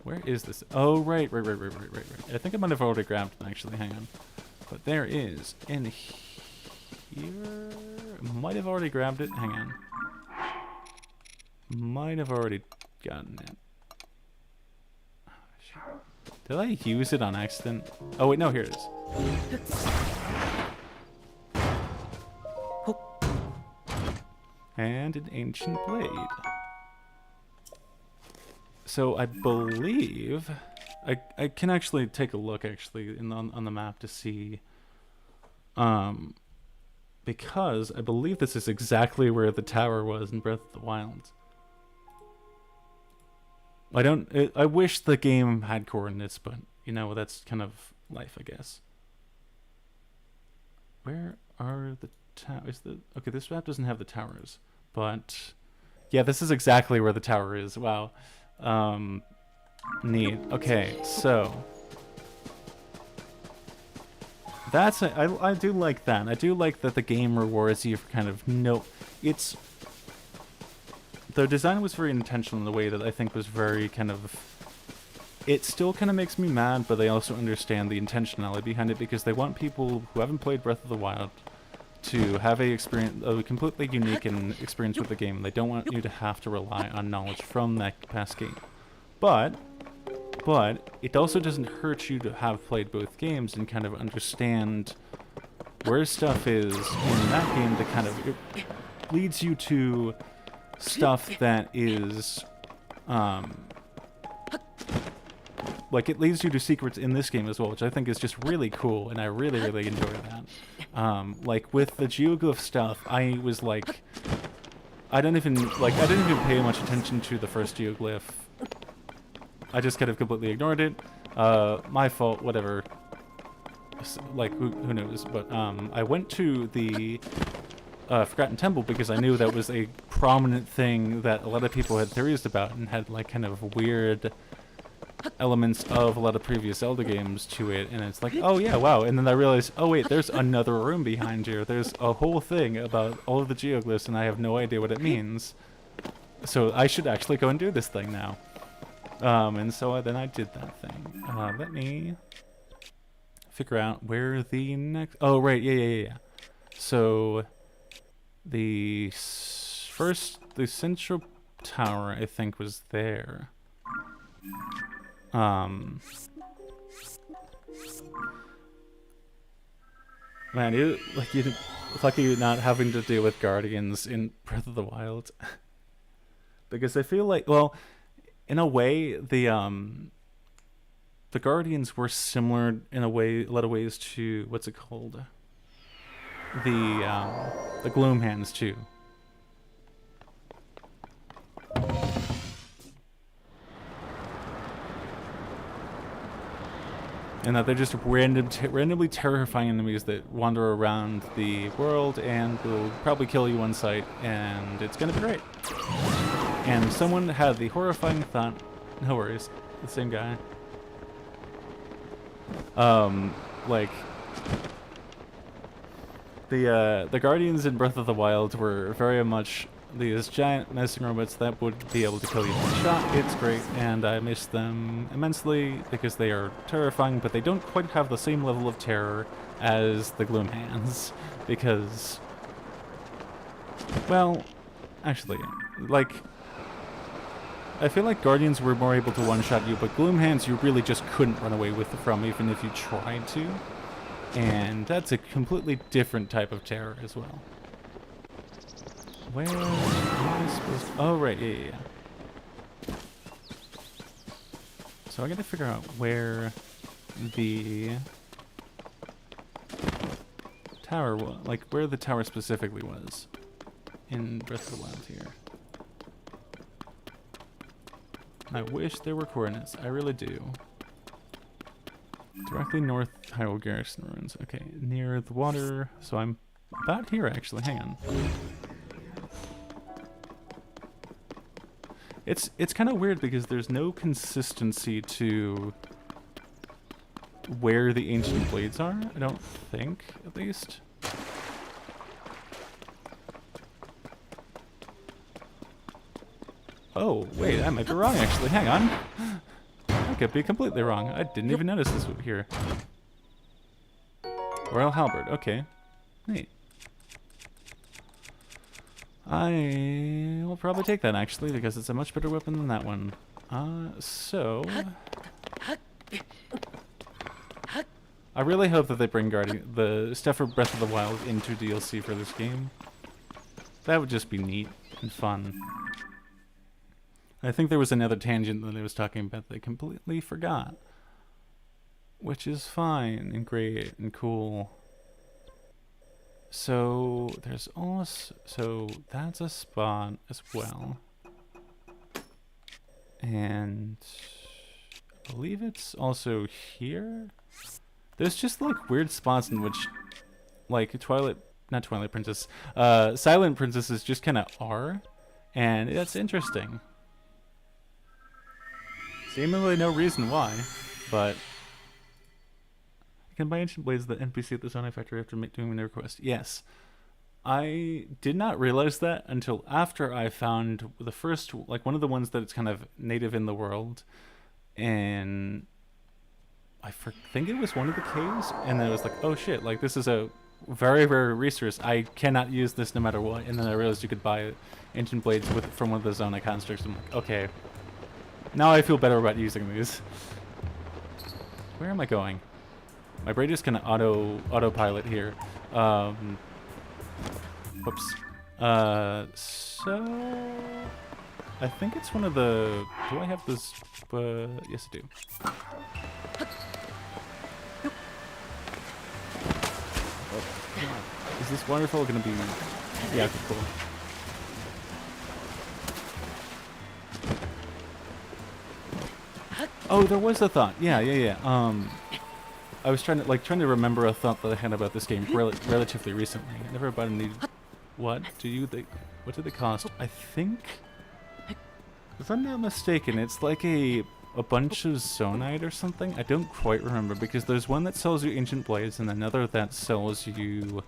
Where is this? Oh, right. I think I might have already grabbed it, actually, hang on. But there is, in here, might have already grabbed it, hang on. Might have already gotten it. Oh, shit. Did I use it on accident? Oh wait, no, here it is. And an ancient blade. So I believe I can actually take a look actually on the map to see because I believe this is exactly where the tower was in Breath of the Wild. I wish the game had coordinates, but you know, that's kind of life, I guess. Where are the towers? Okay, this map doesn't have the towers, but yeah, this is exactly where the tower is. Wow. Neat. Okay, so that's I do like that. I do like that the game rewards you for kind of it's the design was very intentional in a way that I think was very kind of. It still kind of makes me mad, but they also understand the intentionality behind it because they want people who haven't played Breath of the Wild to have a completely unique experience with the game. They don't want you to have to rely on knowledge from that past game. But it also doesn't hurt you to have played both games and kind of understand where stuff is in that game that kind of it leads you to stuff that is like it leads you to secrets in this game as well, which I think is just really cool, and I really enjoy that. Like with the geoglyph stuff, I was like, I didn't even pay much attention to the first geoglyph. I just kind of completely ignored it. My fault, whatever. Like who knows? But I went to the Forgotten Temple because I knew that was a prominent thing that a lot of people had theories about and had like kind of weird elements of a lot of previous Zelda games to it, and it's like, oh yeah, wow. And then I realized, oh wait, there's another room behind here. There's a whole thing about all of the geoglyphs, and I have no idea what it means. So I should actually go and do this thing now. And so then I did that thing. Let me figure out where the next. Oh right, yeah. So the central tower, I think, was there. Man, it's lucky not having to deal with guardians in Breath of the Wild, because I feel like, well, in a way, the guardians were similar in a lot of ways to what's it called, the Gloom Hands too. And that they're just randomly terrifying enemies that wander around the world and will probably kill you on sight, and it's gonna be great. And someone had the horrifying thought, no worries, the same guy. Like the Guardians in Breath of the Wild were very much these giant menacing robots that would be able to kill you in one shot. It's great, and I miss them immensely because they are terrifying, but they don't quite have the same level of terror as the Gloom Hands, because, well, actually, like, I feel like Guardians were more able to one-shot you, but Gloom Hands you really just couldn't run away from even if you tried to, and that's a completely different type of terror as well. Where am I supposed to... Oh, right, yeah. So I gotta figure out where the tower was, like where the tower specifically was in Breath of the Wild here. I wish there were coordinates. I really do. Directly north Hyrule Garrison Ruins. Okay, near the water. So I'm about here, actually. Hang on. It's kind of weird because there's no consistency to where the ancient blades are. I don't think, at least. Oh, wait, I might be wrong, actually. Hang on. I could be completely wrong. I didn't even notice this here. Royal Halberd. Okay. Neat. I will probably take that, actually, because it's a much better weapon than that one. So... I really hope that they bring the stuff for Breath of the Wild into DLC for this game. That would just be neat and fun. I think there was another tangent that I was talking about that I completely forgot. Which is fine and great and cool. So there's also, so that's a spot as well. And I believe it's also here. There's just like weird spots in which like not Twilight Princess, Silent Princesses just kind of are. And that's interesting. Seemingly no reason why, but... You can buy ancient blades that NPC at the Zonai factory after doing the request. Yes. I did not realize that until after I found the first, like one of the ones that it's kind of native in the world, and I think it was one of the caves, and then I was like, oh shit, like this is a very rare resource. I cannot use this no matter what. And then I realized you could buy ancient blades from one of the Zonai constructs. I'm like, okay, now I feel better about using these. Where am I going? My brain is kind of autopilot here. Whoops. So I think it's one of the. Do I have this? Yes, I do. Oh, come on. Is this waterfall gonna be? Yeah, okay, cool. Oh, there was a thought. Yeah. I was trying to remember a thought that I had about this game relatively recently. I never bought any. What do what do they cost? I think, if I'm not mistaken, it's like a bunch of Zonite or something. I don't quite remember because there's one that sells you ancient blades and another that sells you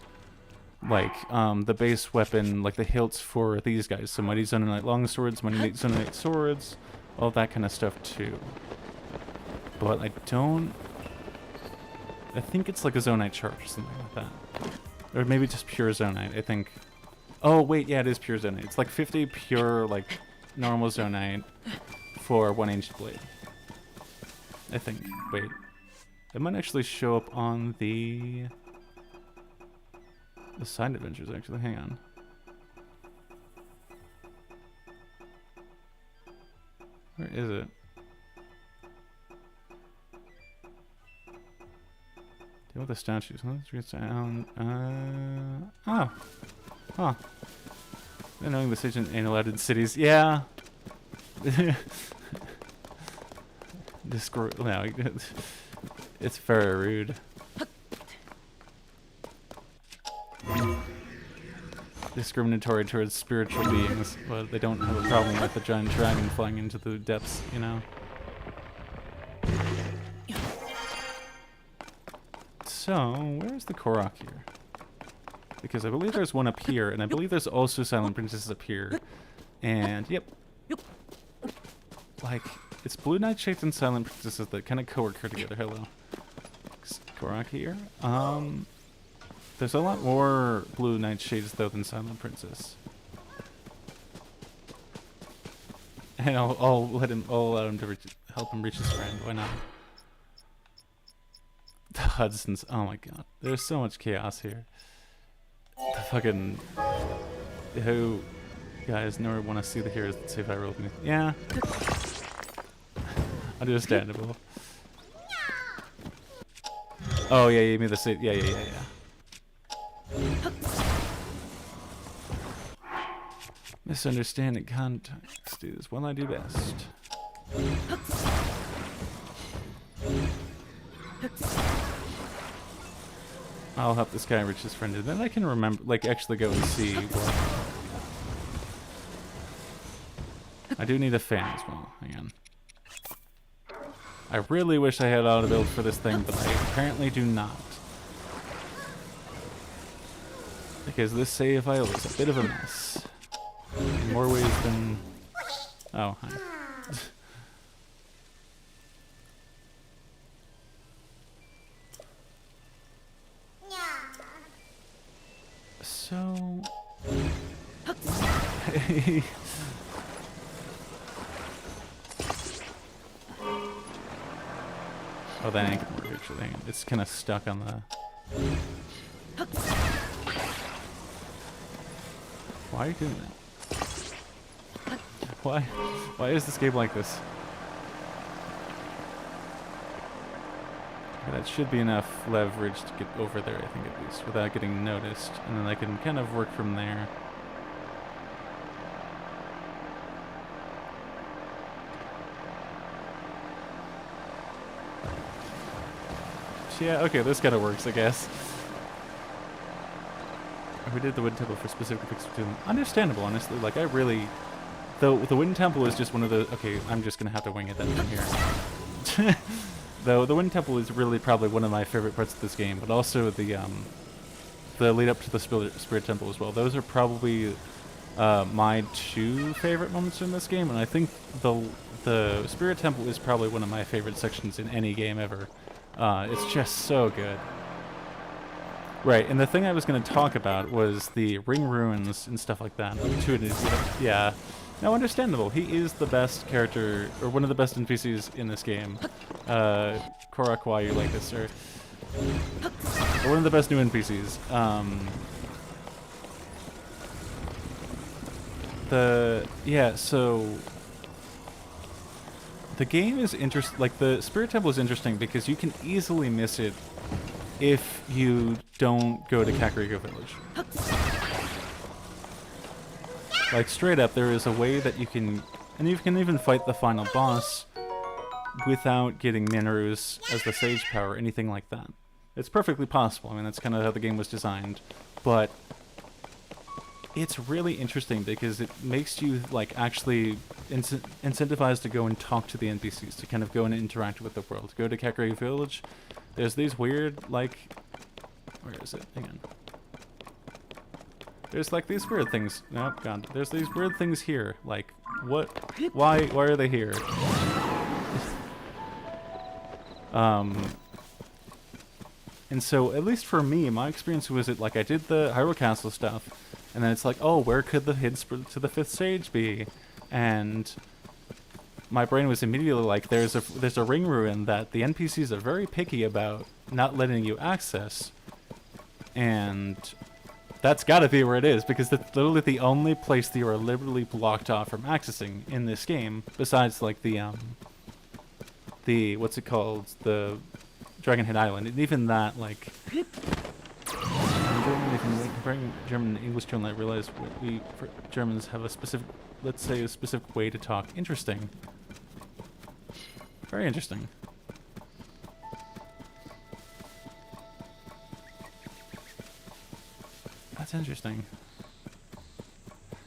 like the base weapon, like the hilts for these guys. So mighty Zonite longswords, mighty Zonite swords, all that kind of stuff too. But I think it's like a Zonite charge or something like that. Or maybe just pure Zonite, I think. Oh, wait, yeah, it is pure Zonite. It's like 50 pure, like, normal Zonite for one ancient blade. I think. Wait. It might actually show up on the side adventures, actually. Hang on. Where is it? Deal with the statues. Oh. Huh. They're knowing this agent ain't allowed in cities. Yeah. No, it's very rude. Discriminatory towards spiritual beings, but they don't have a problem with the giant dragon flying into the depths, you know? So, where's the Korok here? Because I believe there's one up here, and I believe there's also Silent Princesses up here. And, yep. Like, it's Blue Nightshades and Silent Princesses that kind of co-work here together. Hello. Korok here. There's a lot more Blue Nightshades, though, than Silent Princess. And I'll allow him to help him reach his friend. Why not? The Hudsons. Oh my god. There's so much chaos here. The fucking... Who... Guys never want to see the heroes that save Hyrule with me. Yeah. Understandable. Oh yeah, you mean the same... Yeah. Misunderstanding context is what I do best. I'll help this guy reach his friend, and then I can remember, like, actually go and see what... I do need a fan as well. Hang on. I really wish I had auto build for this thing, but I apparently do not. Because this save file is a bit of a mess. In more ways than... Oh, hi. So... Oh, that ain't gonna work actually. Hang on. It's kind of stuck on the... Why are you doing that? Why is this game like this? Okay, that should be enough leverage to get over there, I think, at least, without getting noticed. And then I can kind of work from there. Yeah, okay, this kind of works, I guess. We did the wood table for specific fixes to them. Understandable, honestly. Like, I really the Wind Temple is just one of the... Okay, I'm just gonna have to wing it then from here. Though the Wind Temple is really probably one of my favorite parts of this game, but also the lead up to the Spirit Temple as well. Those are probably my 2 favorite moments in this game, and I think the Spirit Temple is probably one of my favorite sections in any game ever. It's just so good. Right, and the thing I was going to talk about was the ring ruins and stuff like that. Yeah. Now, understandable. He is the best character, or one of the best NPCs in this game. Korak, why you like this, sir? One of the best new NPCs. So the game is like the Spirit Temple is interesting because you can easily miss it if you don't go to Kakariko Village. Like, straight up, there is a way that you can... And you can even fight the final boss without getting Mineru's as the Sage Power or anything like that. It's perfectly possible. I mean, that's kind of how the game was designed. But it's really interesting because it makes you, like, actually incentivized to go and talk to the NPCs, to kind of go and interact with the world. Go to Kakariko Village. There's these weird, like... Where is it? Hang on. There's like these weird things. Oh god. There's these weird things here. Like, what? Why are they here? And so, at least for me, my experience was like I did the Hyrule Castle stuff, and then it's like, oh, where could the hints to the 5th stage be? And my brain was immediately like, there's a ring ruin that the NPCs are very picky about not letting you access, and that's gotta be where it is, because it's literally the only place that you are literally blocked off from accessing in this game, besides like the what's it called, the Dragonhead Island, and even that, like, comparing German and English tone, I realize we Germans have a specific, let's say, a specific way to talk. Interesting. Very interesting. That's interesting.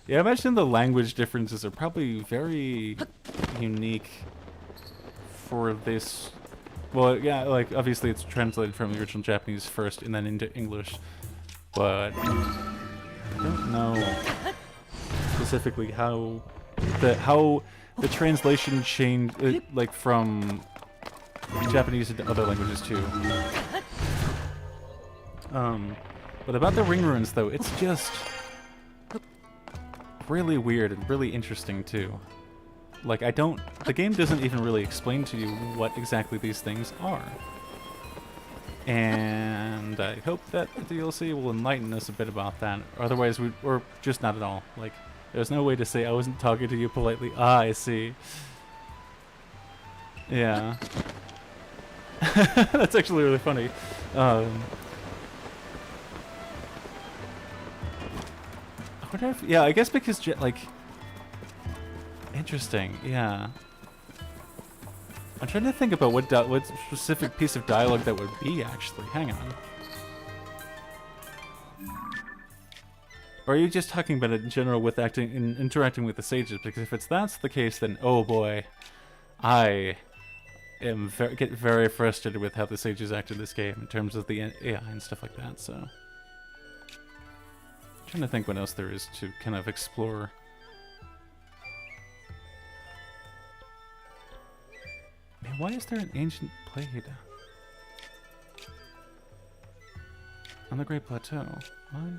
Yeah, I imagine the language differences are probably very unique for this. Well, yeah, like, obviously it's translated from the original Japanese first and then into English, but I don't know specifically how the translation changed, like, from Japanese into other languages too. But about the ring ruins, though, it's just really weird and really interesting too. Like, the game doesn't even really explain to you what exactly these things are. And I hope that the DLC will enlighten us a bit about that. Otherwise, or just not at all. Like, there's no way to say I wasn't talking to you politely. Ah, I see. Yeah. That's actually really funny. Yeah, I guess because, like... Interesting, yeah. I'm trying to think about what specific piece of dialogue that would be, actually. Hang on. Or are you just talking about it in general with interacting with the sages? Because if that's the case, then, oh boy, I get very frustrated with how the sages act in this game in terms of the AI and stuff like that, so... I'm trying to think what else there is to kind of explore. Man, why is there an ancient blade on the Great Plateau? What?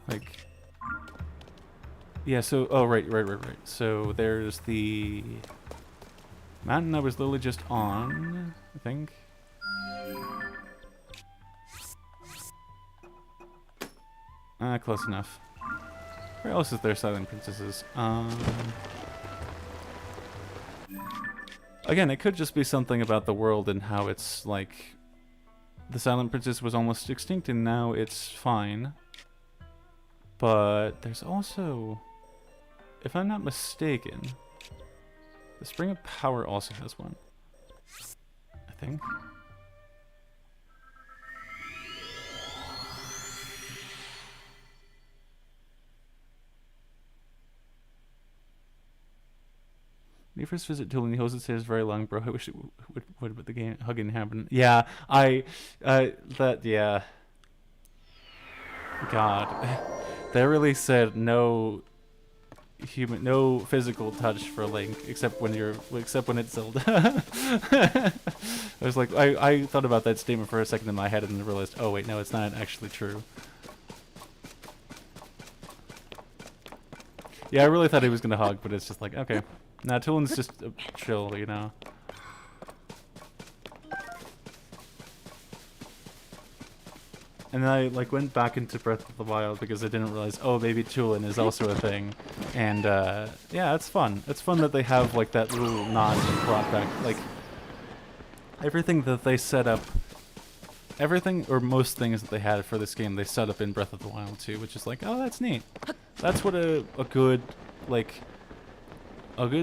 Like, yeah. So, oh, right. So there's the mountain I was literally just on, I think. Close enough. Where else is there Silent Princesses? Again, it could just be something about the world and how it's like the Silent Princess was almost extinct and now it's fine. But there's also, if I'm not mistaken, the Spring of Power also has one, I think. you first visit Tool and he holds it says very long, bro. I wish it would but the game hugging happen. Yeah, yeah. God, they really said no physical touch for Link except when it's Zelda. I was like, I thought about that statement for a second in my head and then realized, oh wait, no, it's not actually true. Yeah, I really thought he was gonna hug, but it's just like, okay. Nah, Toolin's just chill, you know. And then I like went back into Breath of the Wild because I didn't realize, oh, Baby Toolin is also a thing. And yeah, it's fun. It's fun that they have like that little nod brought back. Like everything that they set up, everything or most things that they had for this game, they set up in Breath of the Wild too, which is like, oh, that's neat. That's what a good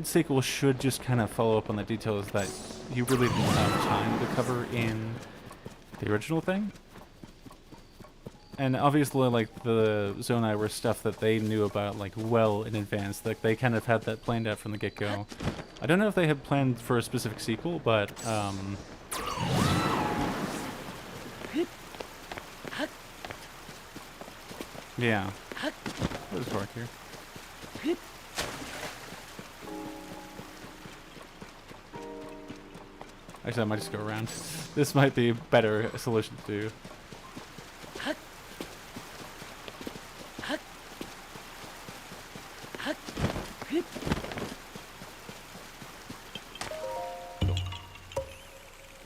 sequel should just kind of follow up on the details that you really didn't have time to cover in the original thing. And obviously, like, the Zonai were stuff that they knew about, like, well in advance. Like, they kind of had that planned out from the get-go. I don't know if they had planned for a specific sequel, but, yeah. What is dark here? Actually, I might just go around. This might be a better solution to do.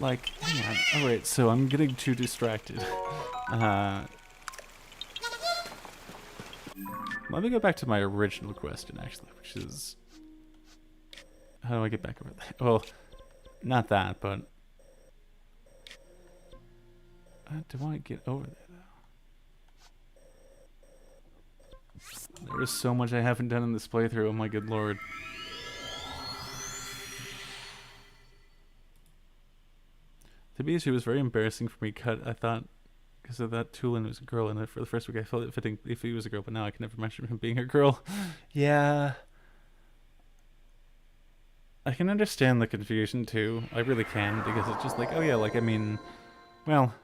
Like, hang on. Alright, so I'm getting too distracted. Let me go back to my original question, actually, which is... How do I get back over there? Well, not that, but... How do I get over there, though? There is so much I haven't done in this playthrough, oh my good lord. To be honest, it was very embarrassing for me cut. I thought, because of that Toolin was a girl, and for the first week I felt it fitting if he was a girl, but now I can never mention him being a girl. Yeah. I can understand the confusion too. I really can, because it's just like, oh yeah, like, I mean, well,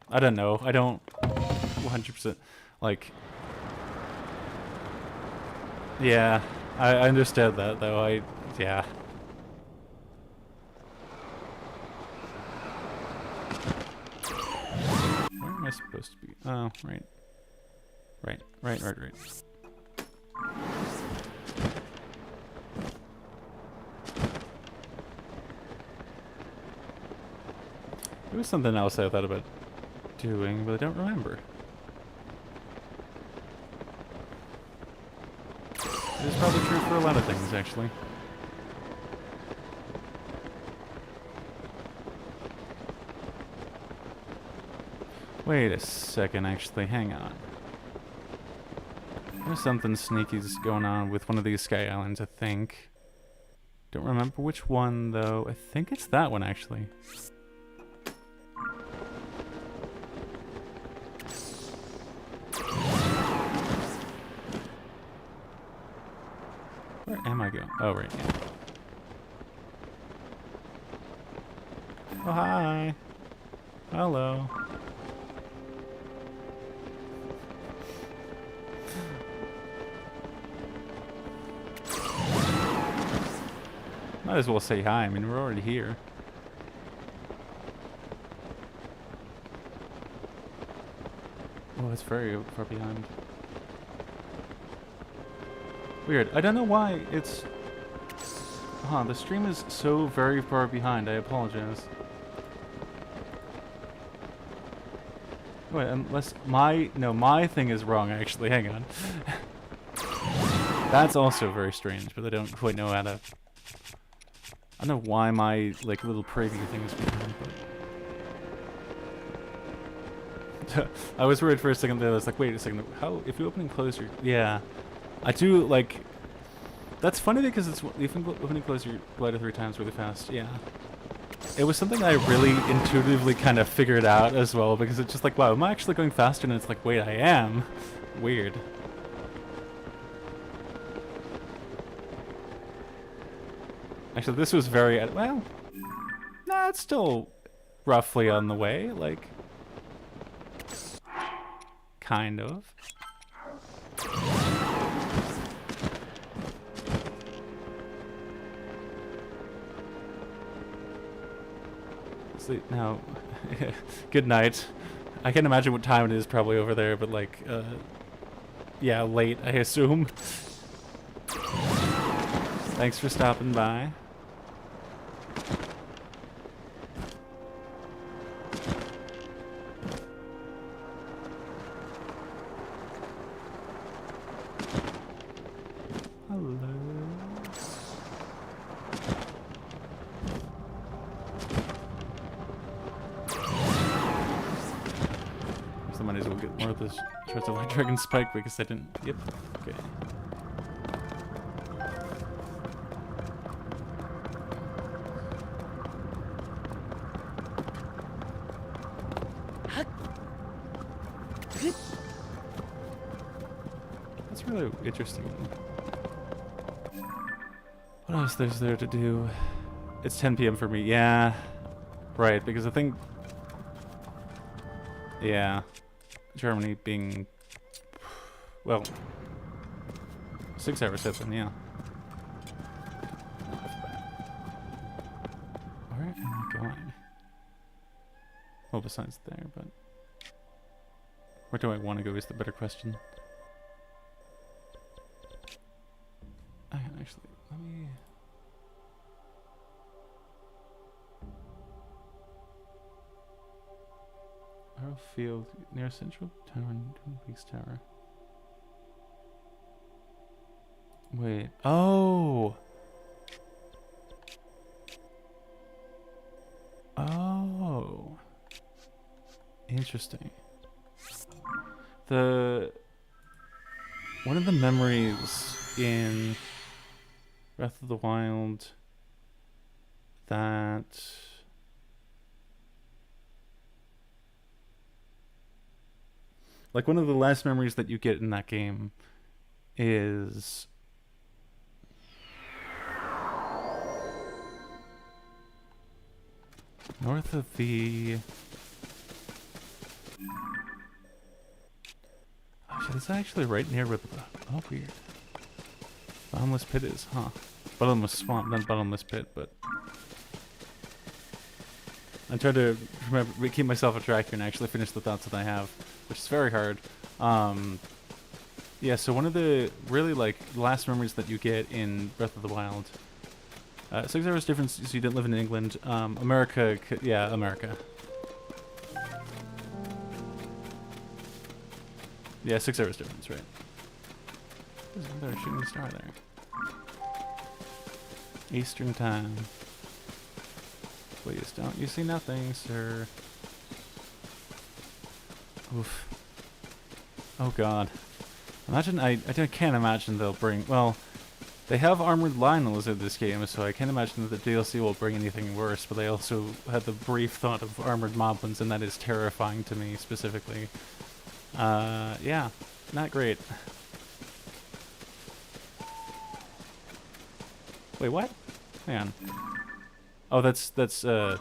I don't know. I don't 100%, like, yeah, I understand that though. Yeah. Where am I supposed to be? Oh, right. Right. There was something else I thought about doing, but I don't remember. It's probably true for a lot of things, actually. Wait a second, actually, hang on. There's something sneaky going on with one of these Sky Islands, I think. Don't remember which one, though. I think it's that one, actually. Where am I going? Oh, right, yeah. Oh, hi. Hello. Might as well say hi. I mean, we're already here. Oh, it's very far behind. Weird. I don't know why it's... Huh, the stream is so very far behind. I apologize. Wait, unless my thing is wrong, actually. Hang on. That's also very strange, but I don't quite know how to... I don't know why my, like, little preview thing is behind, but... I was worried for a second there. I was like, wait a second. How... If you open and close your... Yeah. I do, like... That's funny because it's... If you open and close your glider 3 times really fast. Yeah. It was something I really intuitively kind of figured out as well, because it's just like, wow, am I actually going faster? And it's like, wait, I am. Weird. Actually, this was very, well, nah, it's still roughly on the way, like, kind of. Sleep now. Good night. I can't imagine what time it is probably over there, but like, yeah, late, I assume. Thanks for stopping by. Hello. So I might as well get more of this Shards of Light Dragon Spike because I didn't. Yep. Okay. That's really interesting. What else there's there to do? It's 10 p.m. for me. Yeah. Right, because I think... Yeah. Germany being... Well... 6 hours open, yeah. Where am I going? Well, besides there, but... Where do I want to go is the better question. I can actually... Let me... Arrow Field near Central Tower and Twin Peaks Tower. Wait. Oh! Oh. Interesting. One of the memories in Breath of the Wild that like one of the last memories that you get in that game is north of the... Oh shit, it's actually right near where the... Oh, weird. Bottomless pit is, huh? Bottomless swamp, not bottomless pit, but... I'm trying to remember, keep myself on track here and actually finish the thoughts that I have, which is very hard. Yeah, so one of the really, like, last memories that you get in Breath of the Wild... 6 hours difference, so you didn't live in England. America, yeah, America. Yeah, 6 hours difference, right. There's another shooting star there. Eastern time. Please don't you see nothing, sir. Oof. Oh god. Imagine, I can't imagine they'll bring, well, they have armored Lionels in this game, so I can't imagine that the DLC will bring anything worse, but they also had the brief thought of armored moblins, and that is terrifying to me, specifically. Yeah, not great. Wait, what? Hang on. Oh, that's, Dinral.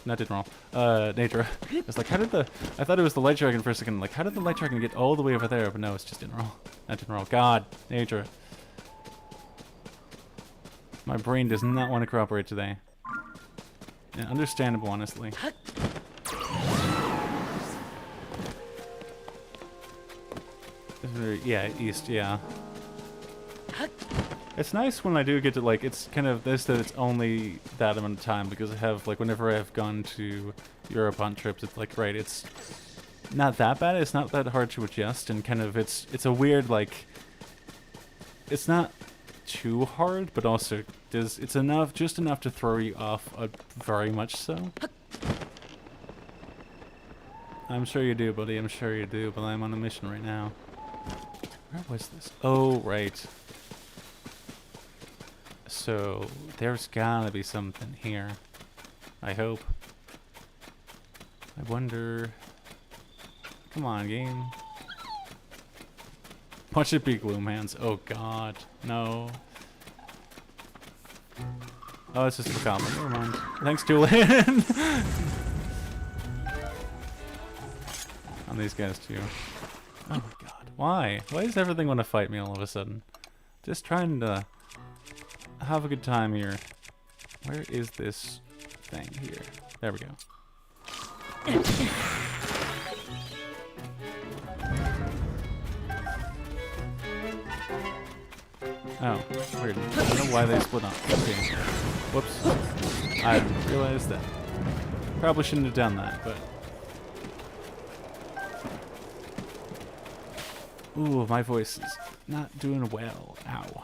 Not Dinral. Nadra. I was like, how did the... I thought it was the Light Dragon for a second. Like, how did the Light Dragon get all the way over there? But no, it's just Dinral. Not Dinral. God, Nadra. My brain does not want to cooperate today. Yeah, understandable, honestly. Yeah, east, yeah. It's nice when I do get to, like, it's kind of this that it's only that amount of time, because I have, like, whenever I've gone to Europe on trips, it's like, right, it's not that bad, it's not that hard to adjust, and kind of, it's a weird, like, it's not too hard, but also it's enough, just enough to throw you off, very much so. I'm sure you do, buddy, I'm sure you do, but I'm on a mission right now. Where was this? Oh, right. So, there's gotta be something here. I hope. I wonder... Come on, game. Watch it be Gloom Hands. Oh god, no. Oh, it's just a comment. Never mind. Thanks, Julian. On these guys too. Oh my god. Why? Why does everything want to fight me all of a sudden? Just trying to have a good time here. Where is this thing here? There we go. Oh, weird. I don't know why they split up. Okay. Whoops. I didn't realize that. Probably shouldn't have done that, but... Ooh, my voice is not doing well. Ow.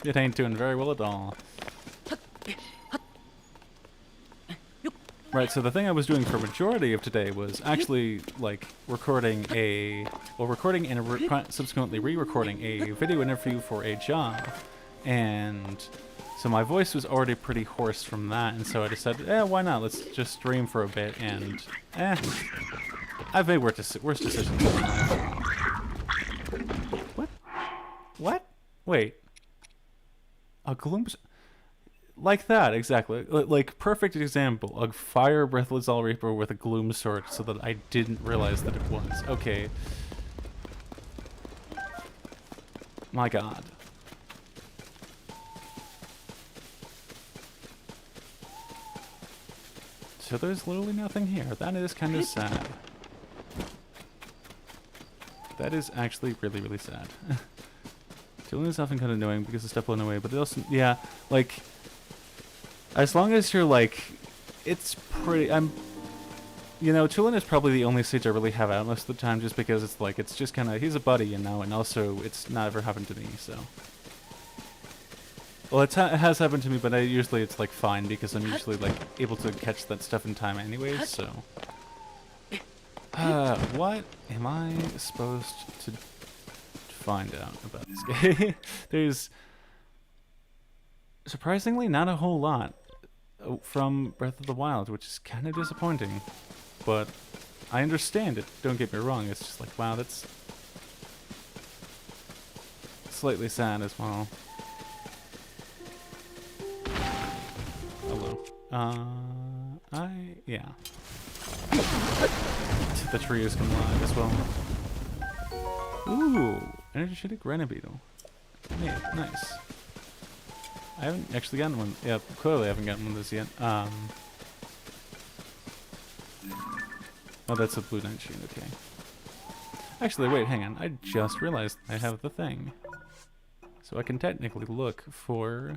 It ain't doing very well at all. Right, so the thing I was doing for majority of today was actually, like, recording and subsequently re-recording a video interview for a job. And so my voice was already pretty hoarse from that, and so I decided, why not? Let's just stream for a bit, and, I've made worse decisions in my life. What? What? Wait. A gloom... Like that, exactly. Like, perfect example. A fire breathless all reaper with a gloom sword so that I didn't realize that it was. Okay. My god. So there's literally nothing here. That is kind of sad. That is actually really, really sad. Julian is often kind of annoying because of stuff blown away, but it also, yeah, like... As long as you're like, it's pretty, you know, Tulin is probably the only stage I really have out most of the time just because it's like, it's just kind of, he's a buddy, you know, and also it's not ever happened to me, so. Well, it has happened to me, but usually it's like fine because I'm usually like able to catch that stuff in time anyways, so. What am I supposed to find out about this game? There's surprisingly not a whole lot from Breath of the Wild, which is kind of disappointing, but I understand it, don't get me wrong. It's just like, wow, that's slightly sad as well. Hello. Yeah. The trios come live as well. Ooh, energetic Renebeetle. Yeah, nice. I haven't actually gotten one. Yeah, clearly I haven't gotten one of those yet. Oh, that's a blue night sheen, okay. Actually, wait, hang on. I just realized I have the thing. So I can technically look for...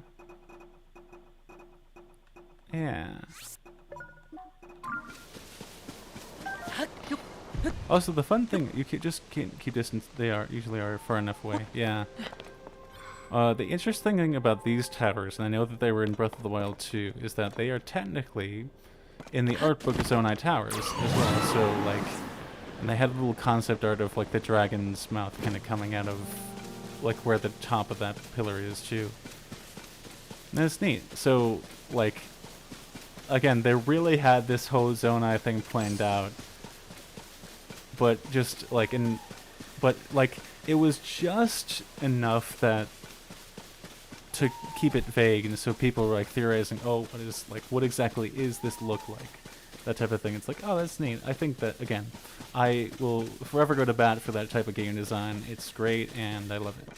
Yeah. Also, the fun thing, you just can't keep distance. They usually are far enough away. Yeah. The interesting thing about these towers, and I know that they were in Breath of the Wild too, is that they are technically in the art book Zonai Towers as well. So, like, and they had a little concept art of, like, the dragon's mouth kind of coming out of, like, where the top of that pillar is too. And that's neat. So, like, again, they really had this whole Zonai thing planned out. But just, like, it was just enough that to keep it vague, and so people were like theorizing, oh, what exactly is this look like? That type of thing. It's like, oh, that's neat. I think that, again, I will forever go to bat for that type of game design. It's great, and I love it.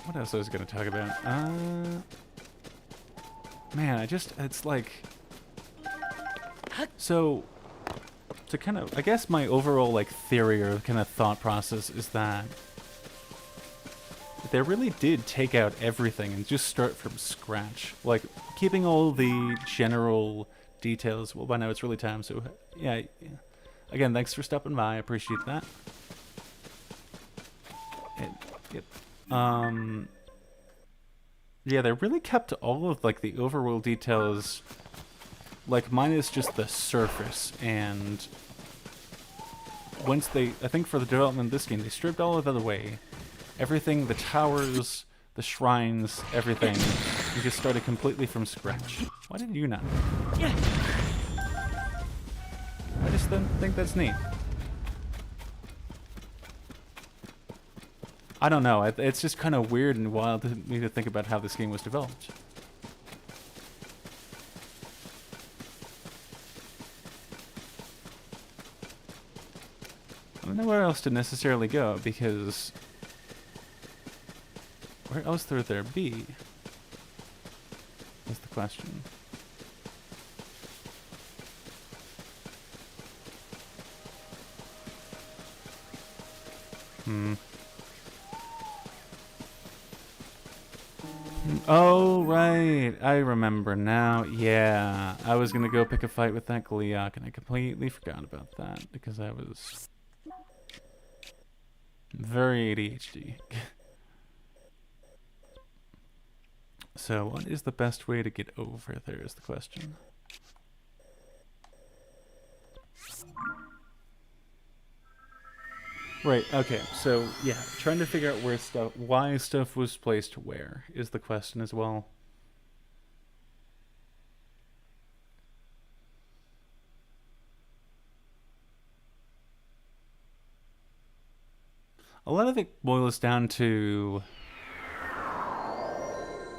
What else I was going to talk about? Man, it's like... So... to kind of, I guess my overall, like, theory or kind of thought process is that they really did take out everything and just start from scratch. Like, keeping all the general details. Well, by now it's really time, so, yeah. Again, thanks for stopping by. I appreciate that. Yep. Yeah, they really kept all of, like, the overworld details, like, minus just the surface, and once I think for the development of this game, they stripped all of that away. Everything, the towers, the shrines, everything, you just started completely from scratch. Why did you not? Yeah. I just think that's neat. I don't know. It's just kind of weird and wild to me to think about how this game was developed. I don't know where else to necessarily go, because where else would there be? That's the question. Oh, right. I remember now. Yeah. I was going to go pick a fight with that Gleeok, and I completely forgot about that because I was very ADHD. So, what is the best way to get over there is the question. Right, okay, so yeah, trying to figure out why stuff was placed where is the question as well. A lot of it boils down to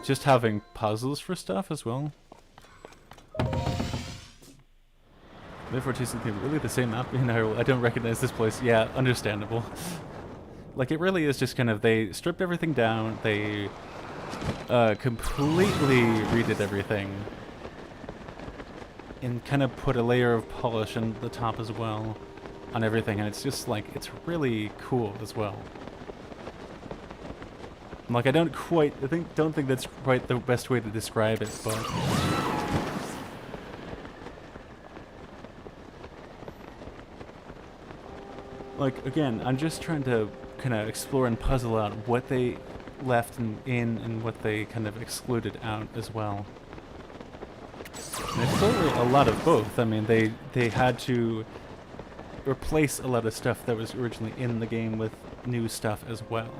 just having puzzles for stuff as well. Therefore, TOTK really the same map in Hyrule. I don't recognize this place. Yeah, understandable. Like, it really is just kind of, they stripped everything down, they completely redid everything, and kind of put a layer of polish on the top as well on everything, and it's just like, it's really cool as well. Like, I don't think that's quite the best way to describe it, but like, again, I'm just trying to kind of explore and puzzle out what they left in and what they kind of excluded out as well. And it's totally a lot of both. I mean, they had to replace a lot of stuff that was originally in the game with new stuff as well.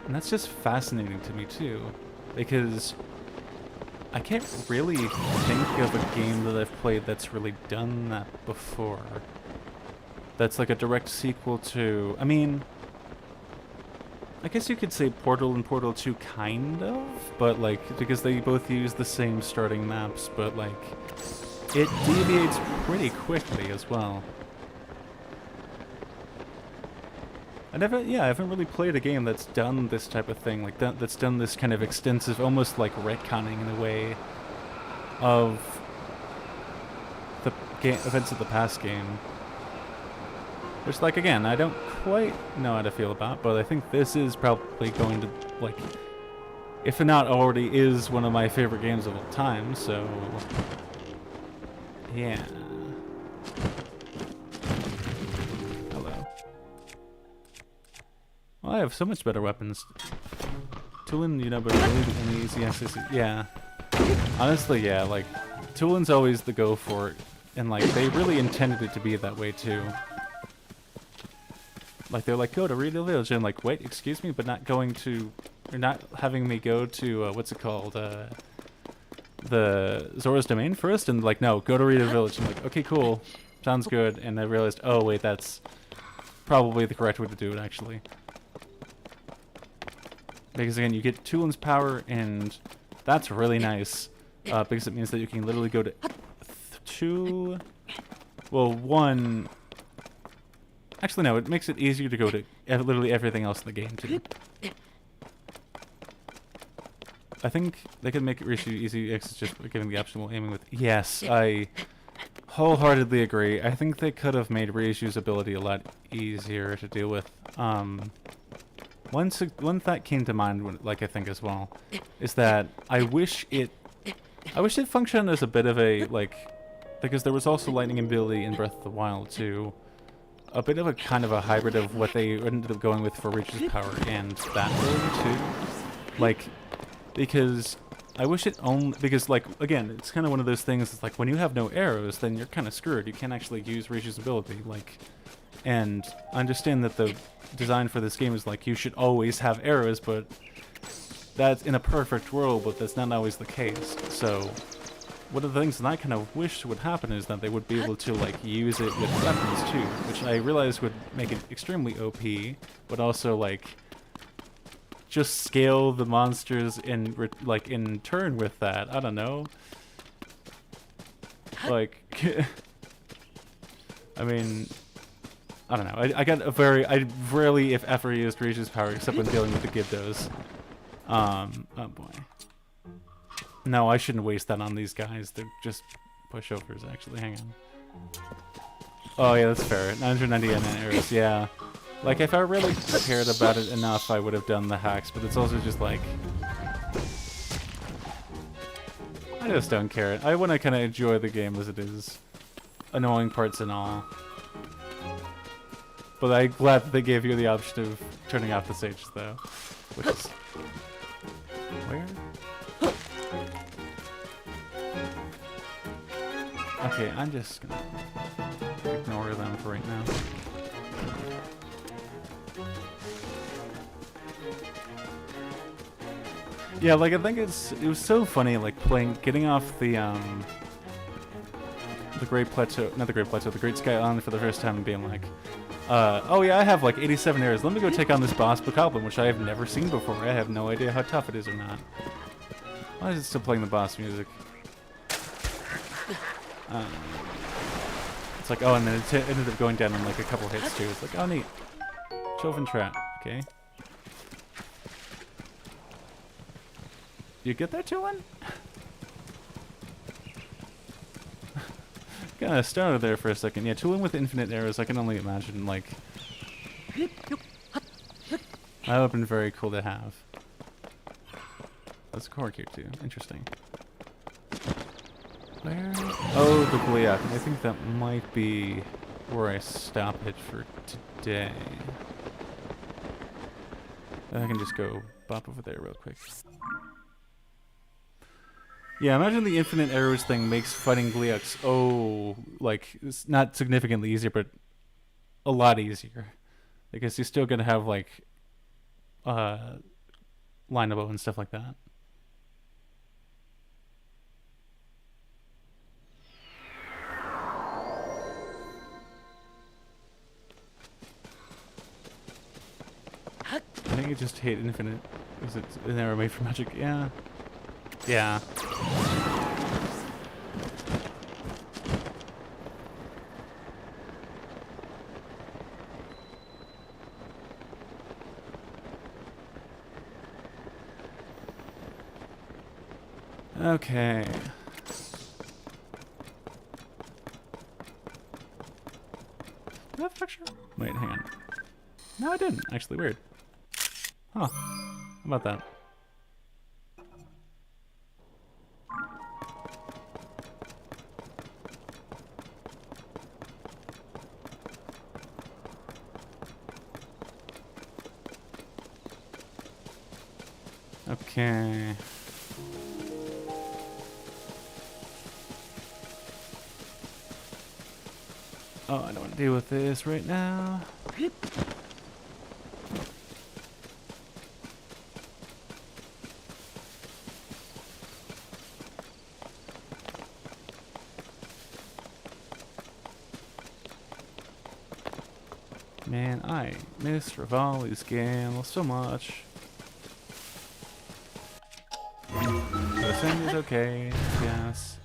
And that's just fascinating to me too, because I can't really think of a game that I've played that's really done that before. That's like a direct sequel to... I mean, I guess you could say Portal and Portal 2 kind of, but like, because they both use the same starting maps, but like, it deviates pretty quickly as well. I haven't really played a game that's done this type of thing, like that's done this kind of extensive, almost like retconning in a way, of the events of the past game. Which, like, again, I don't quite know how to feel about, but I think this is probably going to, like, if it not already is one of my favorite games of all time, so yeah. Well, I have so much better weapons. Tulin, you know, but really in easy access. Yeah. Honestly, yeah, like, Tulin's always the go for it. And, like, they really intended it to be that way, too. Like, they're like, go to Rito Village. And I'm like, wait, excuse me, but not going to... Or not having me go to, what's it called? The Zora's Domain first? And, like, no, go to Rito Village. I'm like, okay, cool. Sounds good. And I realized, oh, wait, that's probably the correct way to do it, actually. Because, again, you get Tulin's power, and that's really nice. Because it means that you can literally go to two... Well, one... Actually, no, it makes it easier to go to literally everything else in the game, too. I think they could make it really easy access just by giving the option while aiming with... Yes, I wholeheartedly agree. I think they could have made Ryuju's ability a lot easier to deal with. One thought came to mind, like, I think as well, is that I wish it functioned as a bit of a, like, because there was also lightning ability in Breath of the Wild too, a bit of a kind of a hybrid of what they ended up going with for Ryuju's power and that ability too, like, because I wish it only, because, like, again, it's kind of one of those things, it's like, when you have no arrows, then you're kind of screwed, you can't actually use Ryuju's ability, like, and I understand that the design for this game is like you should always have arrows, but that's in a perfect world, but that's not always the case. So one of the things that I kind of wish would happen is that they would be able to like use it with weapons too, which I realize would make it extremely OP, but also like just scale the monsters in turn with that. I don't know. Like, I mean, I don't know. I rarely, if ever, used Rage's power except when dealing with the Gyptos. Oh boy. No, I shouldn't waste that on these guys. They're just pushovers, actually. Hang on. Oh yeah, that's fair. 999 arrows, yeah. Like, if I really cared about it enough, I would have done the hacks, but it's also just like... I just don't care. I want to kind of enjoy the game as it is. Annoying parts and all. But I'm glad that they gave you the option of turning off the stage, though. Which is... Where? Okay, I'm just gonna ignore them for right now. Yeah, like I think it was so funny, like getting off the Great Plateau, not the Great Plateau, the Great Sky Island for the first time and being like, oh yeah, I have like 87 arrows. Let me go take on this boss Bokoblin, which I have never seen before. I have no idea how tough it is or not. Why is it still playing the boss music? It's like, oh, and then it ended up going down in like a couple hits too. It's like, oh neat. Choven Trap, okay. You get that, Tulin? Kinda started there for a second. Yeah, Tulin with infinite arrows, I can only imagine, like... That would have been very cool to have. That's a core cube too. Interesting. Where? Oh, the Gliak. I think that might be where I stop it for today. I can just go bop over there real quick. Yeah, imagine the infinite arrows thing makes fighting Gliaks, like, it's not significantly easier, but a lot easier. Because you're still gonna have, like, line of bow and stuff like that. I think it just hit infinite. Is it an arrow made for magic? Yeah. Yeah. Okay. Did I have a picture? Wait, hang on. No, I didn't. Actually, weird. Huh. How about that? Okay. Oh, I don't want to deal with this right now. Man, I miss Rivali's game so much. The thing is okay, yes.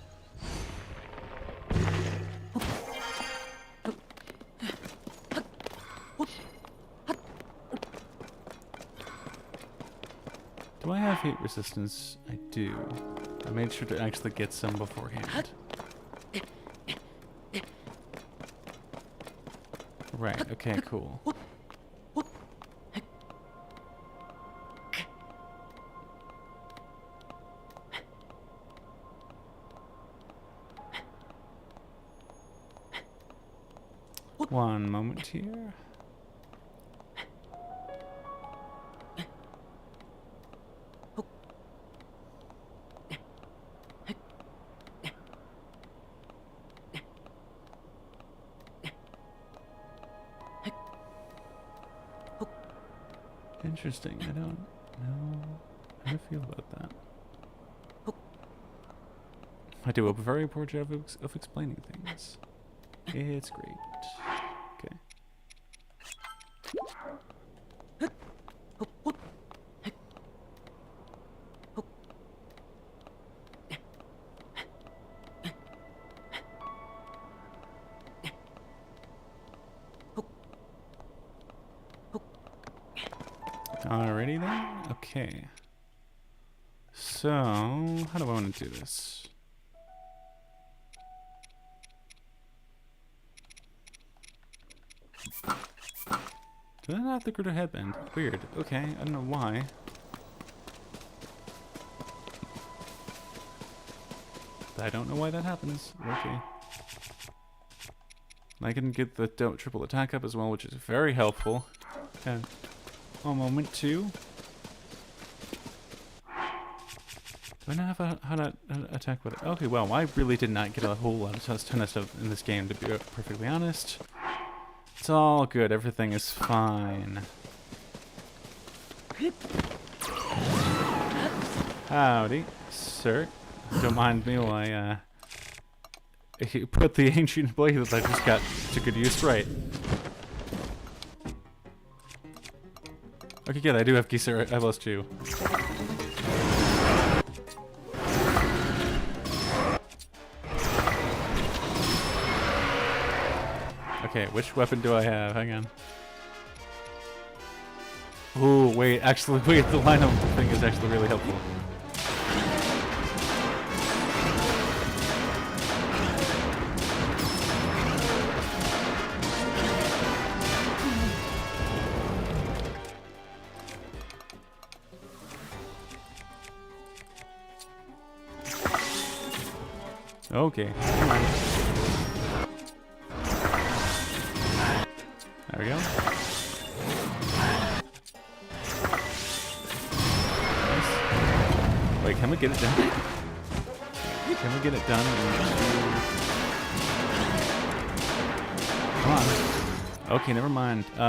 Do I have heat resistance? I do. I made sure to actually get some beforehand. Right, okay, cool. One moment here. Interesting. I don't know how to feel about that. I do a very poor job of explaining things. It's great. Okay. Alrighty then. Okay. So, how do I want to do this? Do I not have the critter headband? Weird. Okay, I don't know why. I don't know why that happens. Okay. I can get the triple attack up as well, which is very helpful. Okay. A moment too. Do I not have how to attack with it? Okay, well, I really did not get a whole lot of ton of stuff in this game, to be perfectly honest. It's all good. Everything is fine. Howdy, sir. Don't mind me while I put the ancient blade that I just got to good use right. Okay, good. I do have Geezer. I lost 2. Okay, which weapon do I have? Hang on. Ooh, wait. Actually, wait. The line of thing is actually really helpful. Okay, come on. There we go. Nice. Wait, can we get it done? Can we get it done? Come on. Okay, never mind. Come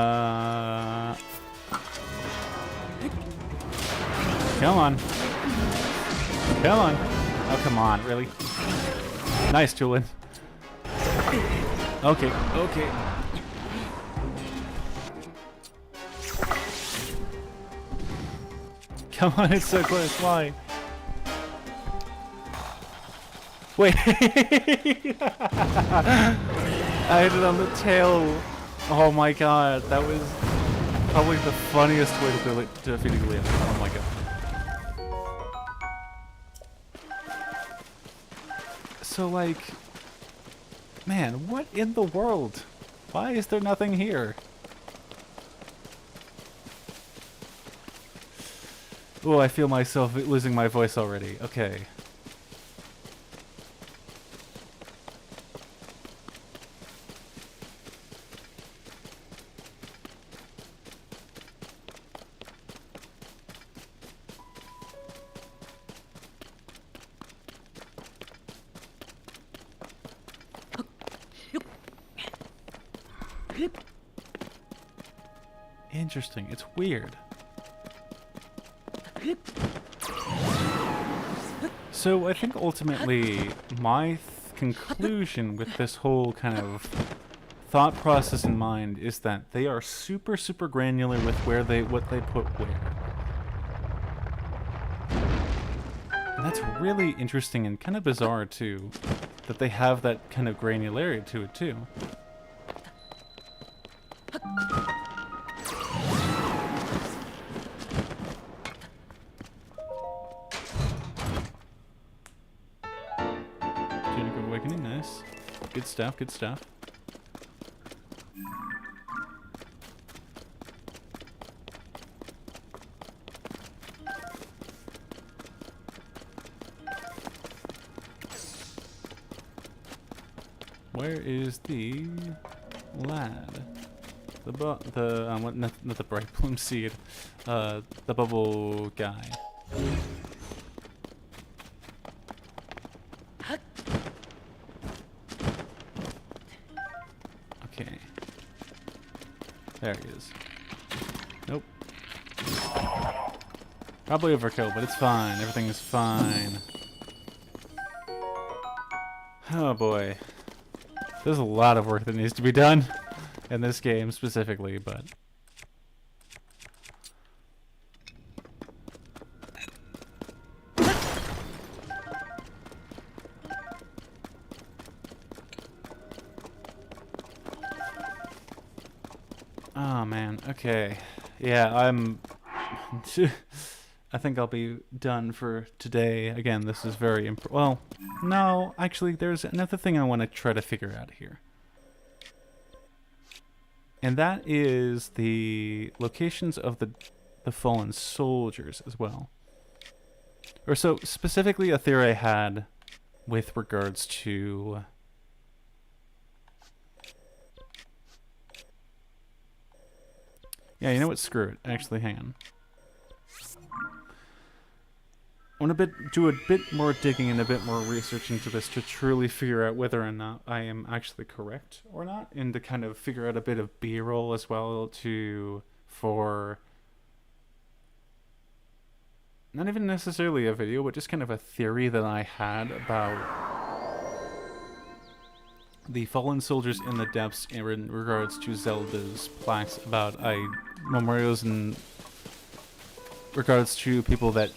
on. Come on. Oh, come on, really? Nice, Tulin. Okay, okay. Come on, it's so close. Why? Wait. I hit it on the tail. Oh my god, that was probably the funniest way to defeat a Goliath. Oh my god. So, like, man, what in the world? Why is there nothing here? Oh, I feel myself losing my voice already. Okay. Interesting. It's weird. So I think ultimately my conclusion with this whole kind of thought process in mind is that they are super granular with what they put where. And that's really interesting and kind of bizarre too, that they have that kind of granularity to it too. Awakening, nice. Good stuff, good stuff. Where is the lad? What? Not the bright bloom seed. The bubble guy. Okay. There he is. Nope. Probably overkill, but it's fine. Everything is fine. Oh boy. There's a lot of work that needs to be done in this game specifically, but... Oh man, okay. Yeah, I think I'll be done for today. Again, this is very well, no, actually there's another thing I want to try to figure out here. And that is the locations of the fallen soldiers as well. Or so specifically a theory I had with regards to yeah, you know what? Screw it. Actually, hang on. I want to do a bit more digging and a bit more research into this to truly figure out whether or not I am actually correct or not, and to kind of figure out a bit of B-roll as well for not even necessarily a video, but just kind of a theory that I had about the fallen soldiers in the depths in regards to Zelda's plaques about memorials in regards to people that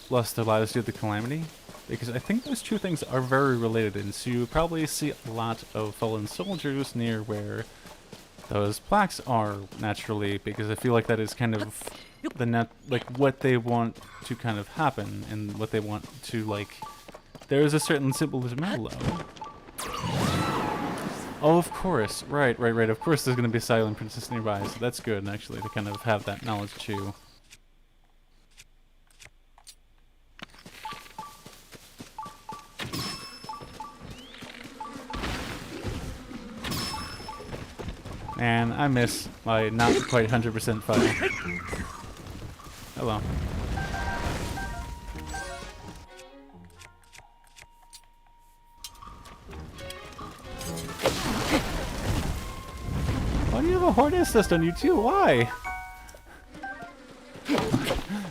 lost their lives due to the calamity, because I think those two things are very related, and so you probably see a lot of fallen soldiers near where those plaques are naturally, because I feel like that is kind of what they want to kind of happen, and what they want to there is a certain symbolism below. Oh, of course. Right. Of course there's going to be a Silent Princess nearby, so that's good, actually, to kind of have that knowledge, too. And I miss my not quite 100% fire. Hello. Why do you have a horn assist on you too? Why?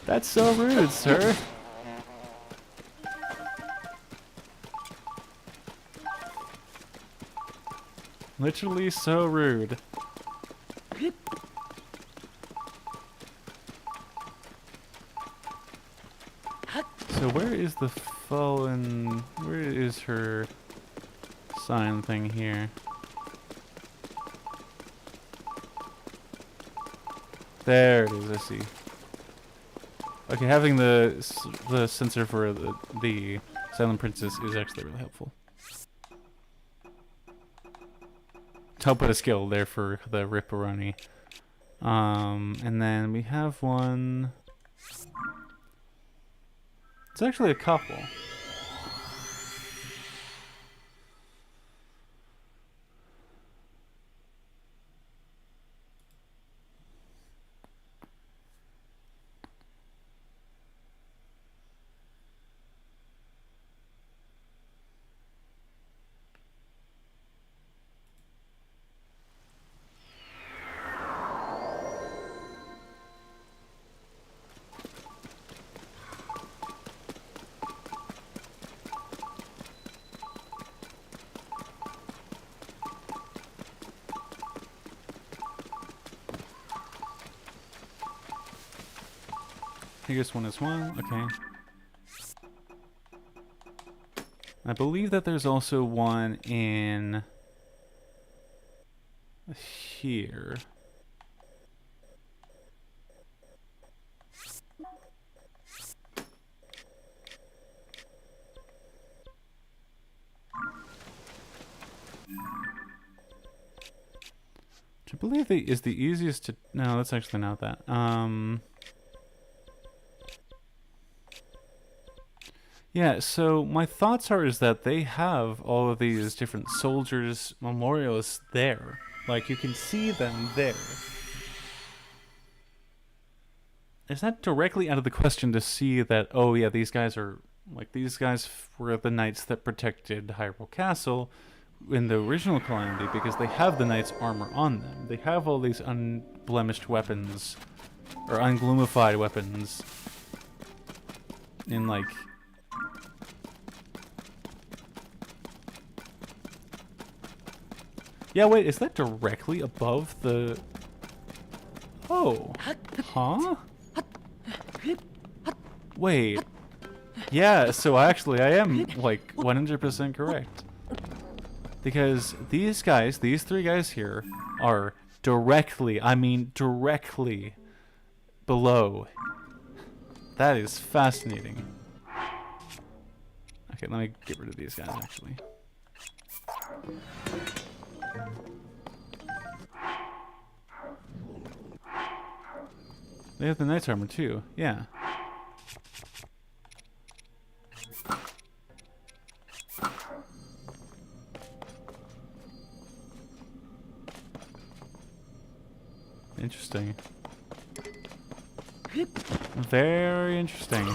That's so rude, sir. Literally so rude. So where is the fallen... Where is her sign thing here? There it is, I see. Okay, having the sensor for the Silent Princess is actually really helpful. I'll put a skill there for the Ripperoni. And then we have one... It's actually a couple. I guess one is one, okay. I believe that there's also one in here. Which I believe is the easiest to... No, that's actually not that. Yeah, so my thoughts is that they have all of these different soldiers' memorials there. Like, you can see them there. It's not directly out of the question to see that, oh yeah, these guys were the knights that protected Hyrule Castle in the original Calamity, because they have the knight's armor on them. They have all these unblemished weapons, or unglumified weapons, in Yeah, wait, is that directly above the... Oh. Huh? Wait. Yeah, so actually I am, like, 100% correct. Because these guys, these three guys here, are directly, I mean directly, below. That is fascinating. Okay, let me get rid of these guys, actually. They have the knight's armor, too. Yeah. Interesting. Very interesting.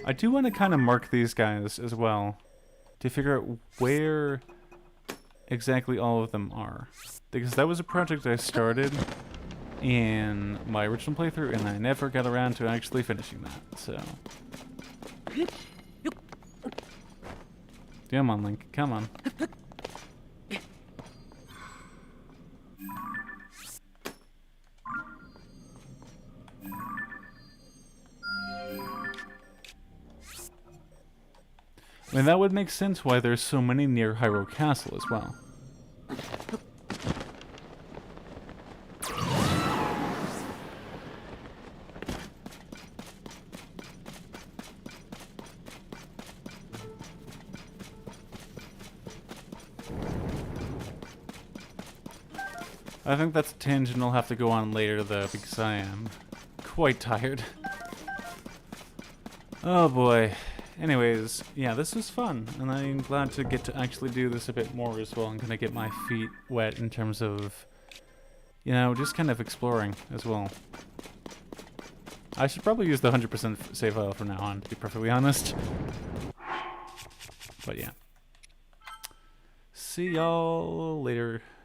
I do want to kind of mark these guys as well to figure out where exactly all of them are. Because that was a project I started in my original playthrough and I never got around to actually finishing that, so... Come on, Link, come on. I mean, that would make sense why there's so many near Hyrule Castle as well. I think that's a tangent I'll have to go on later, though, because I am quite tired. Oh boy. Anyways, yeah, this was fun, and I'm glad to get to actually do this a bit more as well, and kind of get my feet wet in terms of, you know, just kind of exploring as well. I should probably use the 100% save file from now on, to be perfectly honest. But yeah. See y'all later.